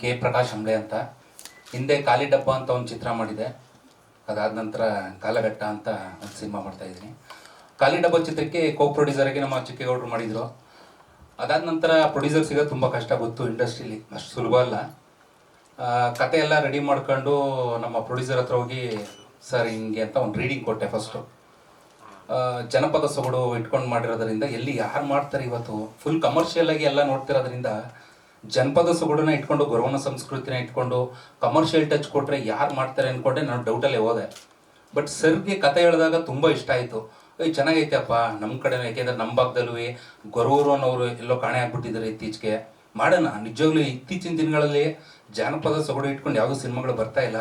K Prakash ಅಂಬ್ಳೆ ಅಂತ. ಹಿಂದೆ ಕಾಲಿಡಬ್ಬ ಅಂತ ಒಂದು ಚಿತ್ರ ಮಾಡಿದೆ. ಅದಾದ ನಂತರ ಕಾಲಘಟ್ಟ ಅಂತ ಒಂದು ಸಿನಿಮಾ ಮಾಡ್ತಾಯಿದ್ದೀನಿ. ಕಾಲಿಡಬ್ಬ ಚಿತ್ರಕ್ಕೆ ಕೋ ಪ್ರೊಡ್ಯೂಸರಾಗಿ ನಮ್ಮ ಚಿಕ್ಕೇಗೌಡರು ಮಾಡಿದರು. ಅದಾದ ನಂತರ ಪ್ರೊಡ್ಯೂಸರ್ ಸಿಗೋದು ತುಂಬ ಕಷ್ಟ, ಗೊತ್ತು, ಇಂಡಸ್ಟ್ರೀಲಿ ಅಷ್ಟು ಸುಲಭ ಅಲ್ಲ. ಕತೆ ಎಲ್ಲ ರೆಡಿ ಮಾಡ್ಕೊಂಡು ನಮ್ಮ ಪ್ರೊಡ್ಯೂಸರ್ ಹತ್ರ ಹೋಗಿ ಸರ್ ಹಿಂಗೆ ಅಂತ ಒಂದು ರೀಡಿಂಗ್ ಕೊಟ್ಟೆ. ಫಸ್ಟು ಜನಪದ ಸೊಗಡು ಇಟ್ಕೊಂಡು ಮಾಡಿರೋದ್ರಿಂದ ಎಲ್ಲಿ ಯಾರು ಮಾಡ್ತಾರೆ ಇವತ್ತು ಫುಲ್ ಕಮರ್ಷಿಯಲ್ ಆಗಿ ಎಲ್ಲ ನೋಡ್ತಿರೋದ್ರಿಂದ ಜನಪದ ಸೊಗಡನ್ನ ಇಟ್ಕೊಂಡು ಗೌರವನ ಸಂಸ್ಕೃತಿನ ಇಟ್ಕೊಂಡು ಕಮರ್ಷಿಯಲ್ ಟಚ್ ಕೊಟ್ಟರೆ ಯಾರು ಮಾಡ್ತಾರೆ ಅಂದ್ಕೊಂಡೆ ನಾನು ಡೌಟಲ್ಲೇ ಹೋದೆ. ಬಟ್ ಸರ್ಗೆ ಕತೆ ಹೇಳಿದಾಗ ತುಂಬ ಇಷ್ಟ ಆಯಿತು. ಚೆನ್ನಾಗೈತೆ ಅಪ್ಪ, ನಮ್ಮ ಕಡೆನೂ, ಯಾಕೆಂದರೆ ನಮ್ಮ ಭಾಗದಲ್ಲೂ ಗೊರೂರು ಅನ್ನೋರು ಎಲ್ಲೋ ಕಾಣೆ ಆಗ್ಬಿಟ್ಟಿದ್ದಾರೆ ಇತ್ತೀಚೆಗೆ, ಮಾಡೋಣ. ನಿಜವಾಗ್ಲೂ ಇತ್ತೀಚಿನ ದಿನಗಳಲ್ಲಿ ಜಾನಪದ ಸೊಗಡು ಇಟ್ಕೊಂಡು ಯಾವುದೂ ಸಿನಿಮಾಗಳು ಬರ್ತಾ ಇಲ್ಲ,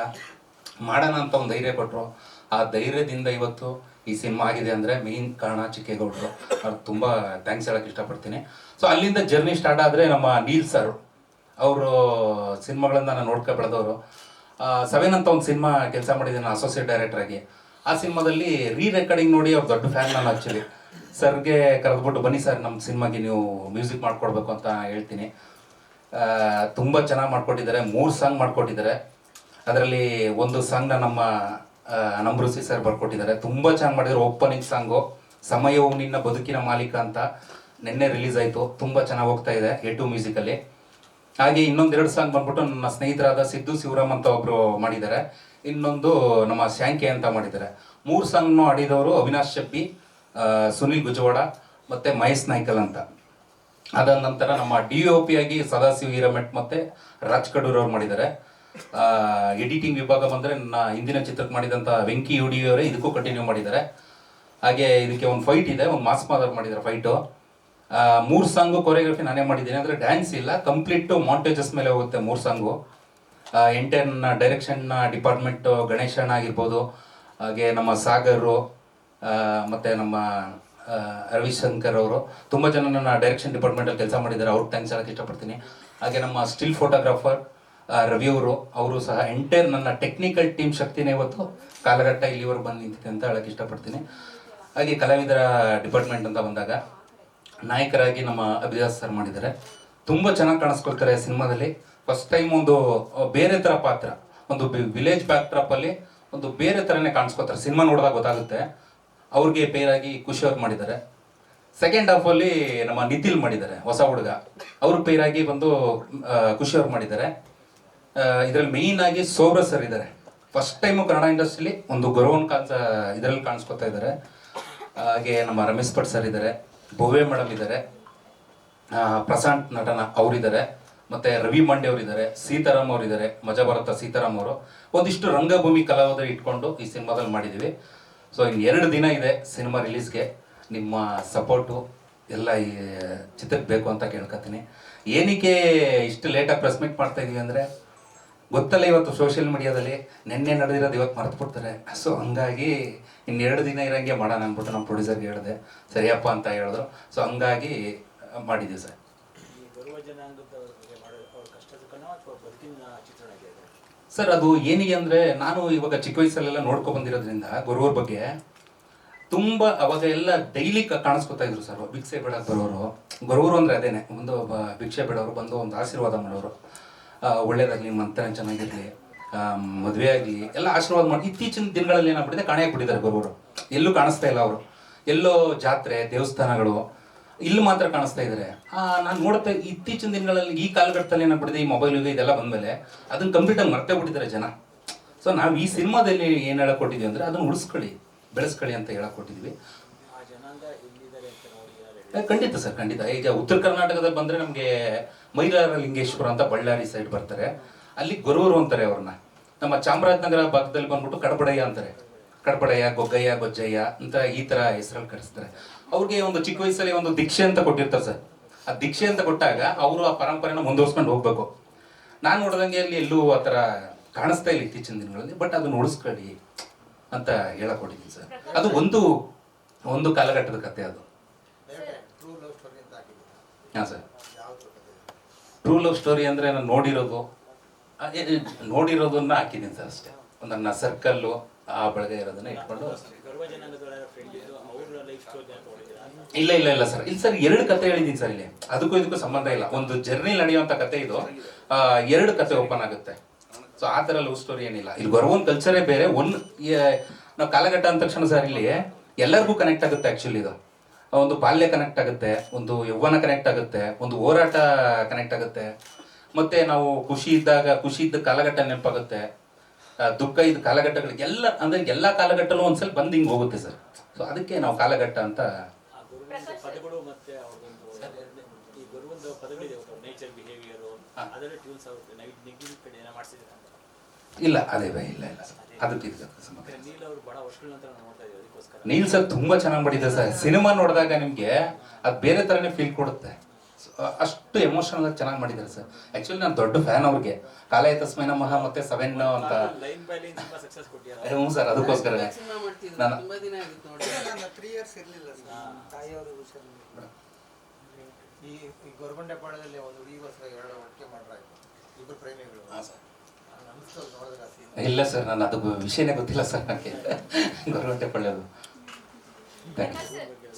ಮಾಡೋಣ ಅಂತ ಒಂದು ಧೈರ್ಯ ಕೊಟ್ಟರು. ಆ ಧೈರ್ಯದಿಂದ ಇವತ್ತು ಈ ಸಿನಿಮಾ ಆಗಿದೆ ಅಂದರೆ ಮೇಯ್ನ್ ಕಾರಣ ಚಿಕ್ಕೇಗೌಡರು. ಅವ್ರಿಗೆ ತುಂಬ ಥ್ಯಾಂಕ್ಸ್ ಹೇಳೋಕ್ಕೆ ಇಷ್ಟಪಡ್ತೀನಿ. ಸೊ ಅಲ್ಲಿಂದ ಜರ್ನಿ ಸ್ಟಾರ್ಟ್ ಆದರೆ ನಮ್ಮ ನೀಲ್ ಸರ್ ಅವರು ಸಿನಿಮಾಗಳನ್ನು ನಾನು ನೋಡ್ಕೊ ಬೆಳೆದವರು. 7 ಅಂತ ಒಂದು ಸಿನಿಮಾ ಕೆಲಸ ಮಾಡಿದ್ದೀನಿ ನಾನು ಅಸೋಸಿಯೇಟ್ ಡೈರೆಕ್ಟ್ರಾಗಿ. ಆ ಸಿನಿಮಾದಲ್ಲಿ ರೆಕಾರ್ಡಿಂಗ್ ನೋಡಿ ಅವ್ರು ದೊಡ್ಡ ಫ್ಯಾನ್ ನಾನು ಆ್ಯಕ್ಚುಲಿ. ಸರ್ಗೆ ಕರೆದ್ಬಿಟ್ಟು ಬನ್ನಿ ಸರ್ ನಮ್ಮ ಸಿನಿಮಾಗೆ ನೀವು ಮ್ಯೂಸಿಕ್ ಮಾಡಿಕೊಡ್ಬೇಕು ಅಂತ ಹೇಳ್ತೀನಿ. ತುಂಬ ಚೆನ್ನಾಗಿ ಮಾಡಿಕೊಟ್ಟಿದ್ದಾರೆ. 3 ಸಾಂಗ್ ಮಾಡಿಕೊಟ್ಟಿದ್ದಾರೆ. ಅದರಲ್ಲಿ ಒಂದು ಸಾಂಗ್ನ ನಮ್ಮ ನಮ್ರೂಸಿ ಸರ್ ಬರ್ಕೊಟ್ಟಿದ್ದಾರೆ. ತುಂಬ ಚೆನ್ನಾಗಿ ಮಾಡಿದ್ರು. ಓಪನಿಂಗ್ ಸಾಂಗು ಸಮಯವು ನಿನ್ನ ಬದುಕಿನ ಮಾಲೀಕ ಅಂತ ನಿನ್ನೆ ರಿಲೀಸ್ ಆಯಿತು. ತುಂಬ ಚೆನ್ನಾಗಿ ಹೋಗ್ತಾ ಇದೆ A2 ಮ್ಯೂಸಿಕಲ್ಲಿ. ಹಾಗೆ ಇನ್ನೊಂದೆರಡು ಸಾಂಗ್ ಬಂದ್ಬಿಟ್ಟು ನನ್ನ ಸ್ನೇಹಿತರಾದ ಸಿದ್ದು ಶಿವರಾಮ್ ಅಂತ ಒಬ್ಬರು ಮಾಡಿದ್ದಾರೆ. ಇನ್ನೊಂದು ನಮ್ಮ ಶ್ಯಾಂಕೆ ಅಂತ ಮಾಡಿದ್ದಾರೆ. 3 ಸಾಂಗ್ನು ಆಡಿದವರು ಅವಿನಾಶ್ ಶೆಟ್ಟಿ, ಸುನಿಲ್ ಗುಜವಾಡ ಮತ್ತು ಮಹೇಶ್ ನಾಯ್ಕಲ್ ಅಂತ. ಅದಾದ ನಂತರ ನಮ್ಮ DOP ಆಗಿ ಸದಾಶಿವ ಹಿರಮೆಟ್ ಮತ್ತು ರಾಜ್ ಕಡೂರ್ ಅವ್ರು ಮಾಡಿದ್ದಾರೆ. ಎಡಿಟಿಂಗ್ ವಿಭಾಗ ಬಂದರೆ ನನ್ನ ಹಿಂದಿನ ಚಿತ್ರಕ್ಕೆ ಮಾಡಿದಂಥ ವೆಂಕಿ ಯುಡಿ ಅವರೇ ಇದಕ್ಕೂ ಕಂಟಿನ್ಯೂ ಮಾಡಿದ್ದಾರೆ. ಹಾಗೆ ಇದಕ್ಕೆ ಒಂದು ಫೈಟ್ ಇದೆ, ಒಂದು ಮಾಸ್ ಮಾದರ್ ಮಾಡಿದ್ದಾರೆ ಫೈಟು. 3 ಸಾಂಗು ಕೊರಿಯೋಗ್ರಫಿ ನಾನೇ ಮಾಡಿದ್ದೀನಿ. ಅಂದರೆ ಡ್ಯಾನ್ಸ್ ಇಲ್ಲ, ಕಂಪ್ಲೀಟು ಮಾಂಟೇಜಸ್ ಮೇಲೆ ಹೋಗುತ್ತೆ 3 ಸಾಂಗು. ಎಂಟೈರ್ ಡೈರೆಕ್ಷನ್ ಡಿಪಾರ್ಟ್ಮೆಂಟು ಗಣೇಶಣ್ಣ ಆಗಿರ್ಬೋದು, ಹಾಗೆ ನಮ್ಮ ಸಾಗರು ಮತ್ತು ನಮ್ಮ ರವಿಶಂಕರ್ ಅವರು ತುಂಬ ಜನ ನನ್ನ ಡೈರೆಕ್ಷನ್ ಡಿಪಾರ್ಟ್ಮೆಂಟಲ್ಲಿ ಕೆಲಸ ಮಾಡಿದ್ದಾರೆ. ಅವ್ರಿಗೆ ಥ್ಯಾಂಕ್ಸ್ ಹೇಳೋಕ್ಕೆ ಇಷ್ಟಪಡ್ತೀನಿ. ಹಾಗೆ ನಮ್ಮ ಸ್ಟಿಲ್ ಫೋಟೋಗ್ರಾಫರ್ ರವಿ ಅವರು ಸಹ ಎಂಟೈರ್ ನನ್ನ ಟೆಕ್ನಿಕಲ್ ಟೀಮ್ ಶಕ್ತಿನೇ ಇವತ್ತು ಕಾಲಘಟ್ಟ ಇಲ್ಲಿವರೆಗೆ ಬಂದು ನಿಂತಿದೆ ಅಂತ ಹೇಳೋಕ್ಕೆ ಇಷ್ಟಪಡ್ತೀನಿ. ಹಾಗೆ ಕಲಾವಿದರ ಡಿಪಾರ್ಟ್ಮೆಂಟ್ ಅಂತ ಬಂದಾಗ ನಾಯಕರಾಗಿ ನಮ್ಮ ಅಭಿದಾಸ್ ಸರ್ ಮಾಡಿದ್ದಾರೆ. ತುಂಬ ಚೆನ್ನಾಗಿ ಕಾಣಿಸ್ಕೊಳ್ತಾರೆ ಸಿನಿಮಾದಲ್ಲಿ. ಫಸ್ಟ್ ಟೈಮ್ ಒಂದು ಬೇರೆ ಥರ ಪಾತ್ರ, ಒಂದು ವಿಲೇಜ್ ಬ್ಯಾಕ್ ಡ್ರಾಪಲ್ಲಿ ಒಂದು ಬೇರೆ ಥರನೇ ಕಾಣಿಸ್ಕೊತಾರೆ. ಸಿನಿಮಾ ನೋಡಿದಾಗ ಗೊತ್ತಾಗುತ್ತೆ. ಅವ್ರಿಗೆ ಪೇರಾಗಿ ಖುಷಿ ಅವ್ರು ಮಾಡಿದ್ದಾರೆ. ಸೆಕೆಂಡ್ ಹಾಫಲ್ಲಿ ನಮ್ಮ ನಿತಿಲ್ ಮಾಡಿದ್ದಾರೆ, ಹೊಸ ಹುಡುಗ. ಅವ್ರ ಪೇರಾಗಿ ಬಂದು ಖುಷಿ ಅವ್ರು ಮಾಡಿದ್ದಾರೆ. ಇದರಲ್ಲಿ ಮೇಯ್ನ್ ಆಗಿ ಸೋಬ್ರ ಸರ್ ಇದ್ದಾರೆ. ಫಸ್ಟ್ ಟೈಮು ಕನ್ನಡ ಇಂಡಸ್ಟ್ರಿಲಿ ಒಂದು ಗೌರವನ್ ಇದರಲ್ಲಿ ಕಾಣಿಸ್ಕೊತಾ ಇದ್ದಾರೆ. ಹಾಗೆ ನಮ್ಮ ರಮೇಶ್ ಭಟ್ ಸರ್ ಇದ್ದಾರೆ, ಭವ್ಯ ಮೇಡಮ್ ಇದ್ದಾರೆ, ಪ್ರಶಾಂತ್ ನಟನ ಅವರಿದ್ದಾರೆ, ಮತ್ತು ರವಿ ಮಂಡೆ ಅವರಿದ್ದಾರೆ, ಸೀತಾರಾಮ್ ಅವರಿದ್ದಾರೆ, ಮಜಾ ಬರುತ್ತಾ ಸೀತಾರಾಮ್ ಅವರು. ಒಂದಿಷ್ಟು ರಂಗಭೂಮಿ ಕಲಾವಿದರು ಇಟ್ಕೊಂಡು ಈ ಸಿನಿಮಾದಲ್ಲಿ ಮಾಡಿದ್ದೀವಿ. ಸೊ ಇನ್ನು 2 ದಿನ ಇದೆ ಸಿನಿಮಾ ರಿಲೀಸ್ಗೆ. ನಿಮ್ಮ ಸಪೋರ್ಟು ಎಲ್ಲ ಈ ಚಿತ್ರಕ್ಕೆ ಬೇಕು ಅಂತ ಕೇಳ್ಕೊತೀನಿ. ಏನಕ್ಕೆ ಇಷ್ಟು ಲೇಟಾಗಿ ಪ್ರೆಸ್ ಮೀಟ್ ಮಾಡ್ತಾ ಇದೀವಿ ಅಂದರೆ ಗೊತ್ತಲ್ಲ, ಇವತ್ತು ಸೋಷಿಯಲ್ ಮೀಡಿಯಾದಲ್ಲಿ ನೆನ್ನೆ ನಡೆದಿರೋದು ಇವತ್ತು ಮರೆತು ಬಿಡ್ತಾರೆ. ಸೊ ಹಂಗಾಗಿ ಇನ್ನು 2 ದಿನ ಇರೋಂಗೆ ಮಾಡೋಣ ಅಂದ್ಬಿಟ್ಟು ನಮ್ಮ ಪ್ರೊಡ್ಯೂಸರ್ಗೆ ಹೇಳಿದೆ. ಸರಿಯಪ್ಪ ಅಂತ ಹೇಳಿದ್ರು. ಸೊ ಹಂಗಾಗಿ ಮಾಡಿದ್ದೀವಿ ಸರ್. ಸರ್ ಅದು ಏನಿಗೆ ಅಂದರೆ ನಾನು ಇವಾಗ ಚಿಕ್ಕ ವಯಸ್ಸಲ್ಲೆಲ್ಲ ನೋಡ್ಕೊ ಬಂದಿರೋದ್ರಿಂದ ಗುರುವ್ರ ಬಗ್ಗೆ ತುಂಬ ಅವಾಗ ಎಲ್ಲ ಡೈಲಿ ಕಾಣಿಸ್ಕೊತಾ ಇದ್ರು ಸರ್. ಭಿಕ್ಷೆ ಬೇಡಕ್ಕೆ ಬರೋರು, ಗುರುವರು ಅಂದರೆ ಅದೇನೆ, ಒಂದು ಭಿಕ್ಷೆ ಬೇಡವರು ಬಂದು ಒಂದು ಆಶೀರ್ವಾದ ಮಾಡೋರು. ಒಳ್ಳೇದಾಗಲಿ, ಮಂತನ ಚೆನ್ನಾಗಿರಲಿ, ಮದುವೆ ಆಗಲಿ ಎಲ್ಲ ಆಶೀರ್ವಾದ ಮಾಡಿ. ಇತ್ತೀಚಿನ ದಿನಗಳಲ್ಲಿ ಏನಾಗ್ಬಿಟ್ಟಿದೆ, ಕಾಣೆಯಾಗ್ಬಿಟ್ಟಿದ್ದಾರೆ ಗುರುವರು. ಎಲ್ಲೂ ಕಾಣಿಸ್ತಾ ಇಲ್ಲ ಅವರು. ಎಲ್ಲೋ ಜಾತ್ರೆ ದೇವಸ್ಥಾನಗಳು ಇಲ್ಲಿ ಮಾತ್ರ ಕಾಣಿಸ್ತಾ ಇದ್ದಾರೆ. ನಾನು ನೋಡುತ್ತೆ ಇತ್ತೀಚಿನ ದಿನಗಳಲ್ಲಿ ಈ ಕಾಲಘಟ್ಟದಲ್ಲಿ ಏನಾಗ್ಬಿಟ್ಟಿದೆ, ಈ ಮೊಬೈಲಿಗೆ ಇದೆಲ್ಲ ಬಂದಮೇಲೆ ಅದನ್ನು ಕಂಪ್ಲೀಟಾಗಿ ಮರ್ತೇ ಬಿಟ್ಟಿದ್ದಾರೆ ಜನ. ಸೊ ನಾವು ಈ ಸಿನಿಮಾದಲ್ಲಿ ಏನು ಹೇಳಕೊಟ್ಟಿದ್ವಿ ಅಂದರೆ ಅದನ್ನು ಉಳಿಸ್ಕೊಳ್ಳಿ, ಬೆಳೆಸ್ಕೊಳ್ಳಿ ಅಂತ ಹೇಳಕೊಟ್ಟಿದ್ವಿ. ಖಂಡಿತ ಸರ್, ಖಂಡಿತ. ಈಗ ಉತ್ತರ ಕರ್ನಾಟಕದಲ್ಲಿ ಬಂದರೆ ನಮಗೆ ಮೈಲಾರ ಲಿಂಗೇಶ್ವರ ಅಂತ ಬಳ್ಳಾರಿ ಸೈಡ್ ಬರ್ತಾರೆ, ಅಲ್ಲಿ ಗುರುವರು ಅಂತಾರೆ ಅವ್ರನ್ನ. ನಮ್ಮ ಚಾಮರಾಜನಗರ ಭಾಗದಲ್ಲಿ ಬಂದ್ಬಿಟ್ಟು ಕಡಬಡಯ್ಯ ಅಂತಾರೆ. ಕಡಬಡಯ್ಯ, ಗೊಗ್ಗಯ್ಯ, ಗೊಜ್ಜಯ್ಯ ಅಂತ ಈ ಥರ ಹೆಸರಲ್ಲಿ ಕರೆಸ್ತಾರೆ. ಅವ್ರಿಗೆ ಒಂದು ಚಿಕ್ಕ ವಯಸ್ಸಲ್ಲಿ ಒಂದು ದೀಕ್ಷೆ ಅಂತ ಕೊಟ್ಟಿರ್ತಾರೆ ಸರ್. ಆ ದೀಕ್ಷೆ ಅಂತ ಕೊಟ್ಟಾಗ ಅವರು ಆ ಪರಂಪರೆನ ಮುಂದುವರ್ಸ್ಕೊಂಡು ಹೋಗ್ಬೇಕು. ನಾನು ನೋಡ್ದಂಗೆ ಅಲ್ಲಿ ಎಲ್ಲೂ ಆ ಥರ ಕಾಣಿಸ್ತಾ ಇಲ್ಲ ಇತ್ತೀಚಿನ ದಿನಗಳಲ್ಲಿ. ಬಟ್ ಅದನ್ನು ಉಳಿಸ್ಕೊಳ್ಳಿ ಅಂತ ಹೇಳಕೊಟ್ಟಿದ್ದೀನಿ ಸರ್. ಅದು ಒಂದು ಕಾಲಘಟ್ಟದ ಕತೆ ಅದು. ಹಾಂ ಸರ್, ಟ್ರೂ ಲವ್ ಸ್ಟೋರಿ ಅಂದರೆ ನಾನು ನೋಡಿರೋದನ್ನ ಹಾಕಿದ್ದೀನಿ ಸರ್ ಅಷ್ಟೇ. ನನ್ನ ಸರ್ಕಲ್ಲು ಆ ಬಳಗ ಇರೋದನ್ನ ಇಟ್ಕೊಂಡು ಇಲ್ಲ ಇಲ್ಲ ಇಲ್ಲ ಸರ್, ಇಲ್ಲಿ ಸರ್ ಎರಡು ಕತೆ ಹೇಳಿದ್ದೀನಿ ಸರ್ ಇಲ್ಲಿ, ಅದಕ್ಕೂ ಇದಕ್ಕೂ ಸಂಬಂಧ ಇಲ್ಲ. ಒಂದು ಜರ್ನಿ ನಡೆಯುವಂಥ ಕತೆ ಇದು, ಎರಡು ಕತೆ ಓಪನ್ ಆಗುತ್ತೆ. ಸೊ ಆ ಥರ ಲವ್ ಸ್ಟೋರಿ ಏನಿಲ್ಲ. ಇಲ್ಲಿ ಗೊರವನ್ ಕಲ್ಚರೇ ಬೇರೆ. ನಾವು ಕಾಲಘಟ್ಟ ಅಂದ ತಕ್ಷಣ ಸರ್ ಇಲ್ಲಿ ಎಲ್ಲರಿಗೂ ಕನೆಕ್ಟ್ ಆಗುತ್ತೆ. ಆ್ಯಕ್ಚುಲಿ ಇದು ಒಂದು ಬಾಲ್ಯ ಕನೆಕ್ಟ್ ಆಗುತ್ತೆ, ಒಂದು ಯೌವನ ಕನೆಕ್ಟ್ ಆಗುತ್ತೆ, ಒಂದು ಹೋರಾಟ ಕನೆಕ್ಟ್ ಆಗುತ್ತೆ, ಮತ್ತೆ ನಾವು ಖುಷಿ ಇದ್ದ ಕಾಲಘಟ್ಟ ನೆನಪಾಗುತ್ತೆ, ದುಃಖ ಇದ್ದ ಕಾಲಘಟ್ಟಗಳು ಎಲ್ಲ, ಅಂದರೆ ಎಲ್ಲ ಕಾಲಘಟ್ಟಲ್ಲೂ ಒಂದ್ಸಲ ಬಂದು ಹಿಂಗೆ ಹೋಗುತ್ತೆ ಸರ್. ಸೊ ಅದಕ್ಕೆ ನಾವು ಕಾಲಘಟ್ಟ ಅಂತ. ಪದಗಳು ಮತ್ತೆ ಈ ಗುರುವಿನ ಪದಗಳಿದೆ, ನೇಚರ್ ಬಿಹೇವಿಯರ್ ಅದರ ಟ್ಯೂನ್ಸ್ ನೆಗೆಟಿವ್ ಕಡೆ ಏನೋ ಮಾಡಿಸಿದ್ರೆ ಇಲ್ಲ ಅದೇ ಇಲ್ಲ ಇಲ್ಲ ಸರ್, ಅದಕ್ಕೆ ನೀಲ್ ಅವರು ಬಹಳ ವರ್ಷಗಳ ನಂತರ ನೋಡ್ತಾ ಇದ್ದೀವಿ, ಅದಕ್ಕೋಸ್ಕರ. ನೀಲ್ ಸರ್ ತುಂಬಾ ಚೆನ್ನಾಗಿ ಮಾಡಿದೆ ಸರ್. ಸಿನಿಮಾ ನೋಡಿದಾಗ ನಿಮಗೆ ಅದು ಬೇರೆ ಥರನೇ ಫೀಲ್ ಕೊಡುತ್ತೆ. ಅಷ್ಟು ಎಮೋಷನಲ್ ಆಗಿ ಚೆನ್ನಾಗಿ ಮಾಡಿದ್ದಾರೆ ಸರ್. ಆ್ಯಕ್ಚುಲಿ ನಾನು ದೊಡ್ಡ ಫ್ಯಾನ್ ಅವ್ರಿಗೆ. ಕಾಲೇ ತಸ್ಮೈ ನಮಃ ಮತ್ತೆ 7 ಅಂತ ಲೈನ್ ಬೈ ಲೈನ್ ತುಂಬಾ ಸಕ್ಸಸ್ ಕೊಟ್ಟಿದ್ದಾರೆ. ಹ್ಞೂ ಸರ್, ಅದಕ್ಕೋಸ್ಕರ ನಾನು ತುಂಬಾ ದಿನ ಆಗಿತ್ತು ನೋಡಿ. ನಾನು 3 ಇಯರ್ಸ್ ಇರಲಿಲ್ಲ ಸರ್. ತಾಯಿಯವರು ಈ ಗೊರಗೊಂಡೆಪಾಳ್ಯದಲ್ಲಿ ಒಂದು ಹುಡುಗಿಗೋಸ್ಕರ 2 ಒಟ್ಟಿಗೆ ಮಾಡ್ರಾಯ್ತು, ಇಬ್ಬರು ಪ್ರೇಮಿಗಳು. ಹಾಂ ಸರ್. ನೋಡಿದ್ರೆ ಇಲ್ಲ ಸರ್, ನಾನು ಅದು ವಿಷಯನೇ ಗೊತ್ತಿಲ್ಲ ಸರ್ ನನಗೆ, ಗೊರಗೊಂಡೆಪಾಳ್ಯದು.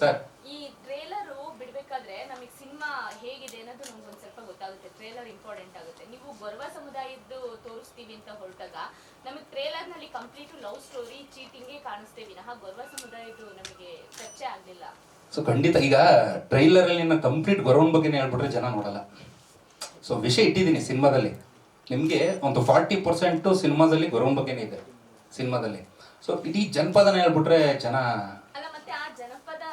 ಸರ್ ಈ ಟ್ರೇಲರ್ ಬಿಡ್ಬೇಕಾದ್ರೆ ನಮಗೆ ಸಿನಿಮಾ ಹೇಗಿದೆ ಅನ್ನೋದು ನಮ್ಗೆ ಒಂದ್ ಸ್ವಲ್ಪ ಗೊತ್ತಾಗುತ್ತೆ. ಟ್ರೇಲರ್ ಇಂಪಾರ್ಟೆಂಟ್ ಆಗುತ್ತೆ. ನೀವು ಗೊರವ ಸಮುದಾಯದ್ದು ತೋರಿಸ್ತೀವಿ ಅಂತ ಹೊರಟಾಗ ನಮಗೆ ಟ್ರೇಲರ್ ನಲ್ಲಿ ಕಂಪ್ಲೀಟ್ ಲವ್ ಸ್ಟೋರಿ ಚೀಟಿಂಗೇ ಕಾಣಿಸ್ತೇವೆ ವಿನಃ ಗೊರವ ಸಮುದಾಯದ್ದು ನಮಗೆ ಚರ್ಚೆ ಆಗ್ಲಿಲ್ಲ. ಸೊ ಖಂಡಿತ ಈಗ ಟ್ರೈಲರ್ ಅಲ್ಲಿ ನಾನು ಕಂಪ್ಲೀಟ್ ಗೊರವನ್ ಬಗ್ಗೆನೇ ಹೇಳ್ಬಿಟ್ರೆ ಜನ ನೋಡಲ್ಲ. ಸೊ ವಿಷಯ ಇಟ್ಟಿದ್ದೀನಿ ಸಿನಿಮಾದಲ್ಲಿ. ನಿಮಗೆ ಒಂದು 40% ಸಿನಿಮಾದಲ್ಲಿ ಗೊರವನ್ ಬಗ್ಗೆನೇ ಇದೆ ಸಿನಿಮಾದಲ್ಲಿ. ಸೊ ಇಡೀ ಜನಪದನ ಹೇಳ್ಬಿಟ್ರೆ ಜನ ಅಲ್ಲ, ಮತ್ತೆ ಆ ಜನಪದ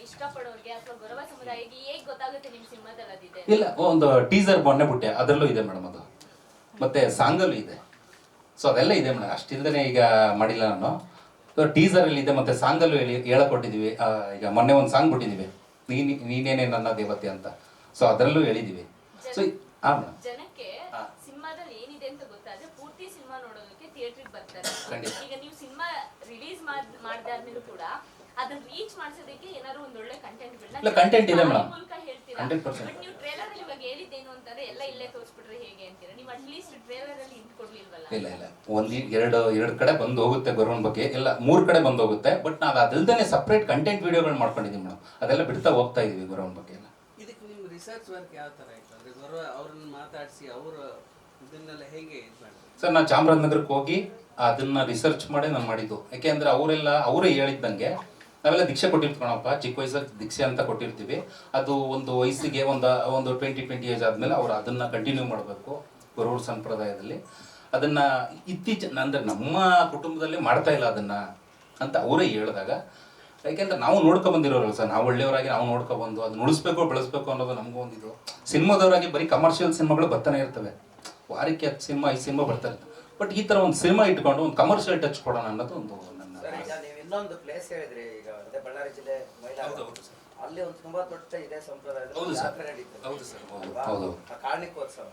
ಇಷ್ಟಪಡೋರಿಗೆ ಅಥವಾ ಗೊರವ ಸಮುದಾಯಕ್ಕೆ ಹೇಗೆ ಗೊತ್ತಾಗುತ್ತೆ ನಿಮ್ ಸಿನಿಮಾದಲ್ಲಿ ಅದಿದೆ? ಇಲ್ಲ, ಒಂದು ಟೀಸರ್ ಮೊನ್ನೆ ಬಿಟ್ಟೆ, ಅದರಲ್ಲೂ ಇದೆ ಮೇಡಮ್ ಅದು, ಮತ್ತೆ ಸಾಂಗಲ್ಲೂ ಇದೆ. ಸೊ ಅದೆಲ್ಲ ಇದೆ ಮೇಡಮ್, ಅಷ್ಟಿಲ್ದೇ ಈಗ ಮಾಡಿಲ್ಲ ನಾನು. ಟೀಸರಲ್ಲಿ ಇದೆ, ಮತ್ತೆ ಸಾಂಗಲ್ಲೂ ಹೇಳಕೊಟ್ಟಿದ್ದೀವಿ. ಈಗ ಮೊನ್ನೆ ಒಂದು ಸಾಂಗ್ ಬಿಟ್ಟಿದ್ದೀವಿ, ನೀನೇನೆ ನನ್ನ ದೇವತೆ ಅಂತ. ಸೊ ಅದರಲ್ಲೂ ಹೇಳಿದ್ದೀವಿ. ಸೊ ಹಾಂ ಮೇಡಮ್, ಜನಕ್ಕೆ ಸಿನಿಮಾದಲ್ಲಿ ಏನಿದೆ ಅಂತ ಗೊತ್ತಾದ್ರೆ ಪೂರ್ತಿ ಸಿನಿಮಾ ನೋಡೋದಕ್ಕೆ ಥಿಯೇಟರ್ಗೆ ಬರ್ತಾರೆ. ಖಂಡಿತ. ಈಗ ನೀವು ಸಿನಿಮಾ ರಿಲೀಸ್ ಮಾಡಿದಾದ್ಮೇಲೂ ಕೂಡ ಅದನ್ನ ರೀಚ್ ಮಾಡಿಸೋದಕ್ಕೆ ಏನಾದ್ರು ಒಂದ್ ಒಳ್ಳೆ ಕಂಟೆಂಟ್ ಇಲ್ಲ, content ಇದೆ madam. ಮೂಲಕ ಹೇಳ್ತೀರಾ. 100%. ಬಟ್ ನೀವು ಟ್ರೇಲರ್ ಅಲ್ಲಿ ಇವಾಗ ಹೇಳಿದ್ದೇನು ಅಂತಂದ್ರೆ ಎಲ್ಲ ಇಲ್ಲೇ ತೋರಿಸ್ಬಿಟ್ರೆ ಹೇಗೆ ಅಂತೀರಾ? ನೀವು ಅಟ್ಲೀಸ್ಟ್ ಟ್ರೇಲರ್ ಅಲ್ಲಿ ಇಂಟ್ ಕೊಡ್ಲಿಲ್ವಲ್ಲ? ಇಲ್ಲ ಇಲ್ಲ, ಎರಡು ಕಡೆ ಬಂದು ಹೋಗುತ್ತೆ ಗೊರವನ್ ಬಗ್ಗೆ, ಇಲ್ಲ 3 ಕಡೆ ಬಂದು ಹೋಗುತ್ತೆ. ಬಟ್ ನಾವು ಅದಲ್ದೇ ಸಪ್ರೇಟ್ ಕಂಟೆಂಟ್ ವಿಡಿಯೋಗಳು ಮಾಡ್ಕೊಂಡಿದ್ದೀವಿ ಮೇಡಮ್. ಅದೆಲ್ಲ ಬಿಡ್ತಾ ಹೋಗ್ತಾ ಇದೀವಿ ಗೊರವನ್ ಬಗ್ಗೆ ಎಲ್ಲ. ಇದಕ್ಕೆ ನಿಮ್ಮ ರಿಸರ್ಚ್ ವರ್ಕ್ ಯಾವ ಥರ ಆಯ್ತು? ಅಂದರೆ ಗೊರವ ಅವ್ರನ್ನ ಮಾತಾಡಿಸಿ ಅವರು ಇದನ್ನೆಲ್ಲ ಹೇಗೆ ಇದು ಮಾಡಿದ್ರು? ಸರ್, ನಾನು ಚಾಮರಾಜನಗರಕ್ಕೆ ಹೋಗಿ ಅದನ್ನ ರಿಸರ್ಚ್ ಮಾಡಿ ನಾನು ಮಾಡಿದ್ದು. ಯಾಕೆಂದ್ರೆ ಅವರೇ ಹೇಳಿದ್ದಂಗೆ ನಾವೆಲ್ಲ ದೀಕ್ಷೆ ಕೊಟ್ಟಿರ್ತೀವಣಪ್ಪ, ಚಿಕ್ಕ ವಯಸ್ಸಲ್ಲಿ ದೀಕ್ಷೆ ಅಂತ ಕೊಟ್ಟಿರ್ತೀವಿ. ಅದು ಒಂದು ವಯಸ್ಸಿಗೆ ಒಂದು 20 ಏಜ್ ಆದಮೇಲೆ ಅವ್ರು ಅದನ್ನು ಕಂಟಿನ್ಯೂ ಮಾಡಬೇಕು ಗೊರವರ ಸಂಪ್ರದಾಯದಲ್ಲಿ. ಅದನ್ನು ಅಂದರೆ ನಮ್ಮ ಕುಟುಂಬದಲ್ಲಿ ಮಾಡ್ತಾ ಇಲ್ಲ ಅದನ್ನು ಅಂತ ಅವರೇ ಹೇಳಿದಾಗ, ಯಾಕೆಂದ್ರೆ ನಾವು ನೋಡ್ಕೊ ಬಂದಿರೋರಲ್ಲ ಸರ್, ನಾವು ಒಳ್ಳೆಯವರಾಗಿ ನಾವು ನೋಡ್ಕೊಬಂದು ಅದನ್ನ ಉಳಿಸ್ಬೇಕು ಬೆಳೆಸ್ಬೇಕು ಅನ್ನೋದು ನಮಗೂ ಒಂದಿದು. ಸಿನಿಮಾದವರಾಗಿ ಬರೀ ಕಮರ್ಷಿಯಲ್ ಸಿನಿಮಾಗಳು ಬರ್ತಾನೆ ಇರ್ತವೆ, ವಾರಕ್ಕೆ 10 ಸಿನಿಮಾ 5 ಸಿನಿಮಾ ಬರ್ತಾ ಇರ್ತವೆ. ಬಟ್ ಈ ಥರ ಒಂದು ಸಿನಿಮಾ ಇಟ್ಕೊಂಡು ಒಂದು ಕಮರ್ಷಿಯಲ್ ಟಚ್ ಕೊಡೋಣ ಅನ್ನೋದು ಒಂದು ನನ್ನ. ಈಗ ನೀವು ಇನ್ನೊಂದು ಪ್ಲೇಸ್ ಹೇಳಿದ್ರಿ, ಈಗ ಅದೇ ಬಳ್ಳಾರಿ ಜಿಲ್ಲೆ ಅಲ್ಲಿ ಒಂದು ತುಂಬಾ ದೊಡ್ಡ ಇದೆ ಸಂಪ್ರದಾಯ. ಹೌದು ಸರ್, ಹೌದು. ಕಾರ್ಣಿಕೋತ್ಸವ,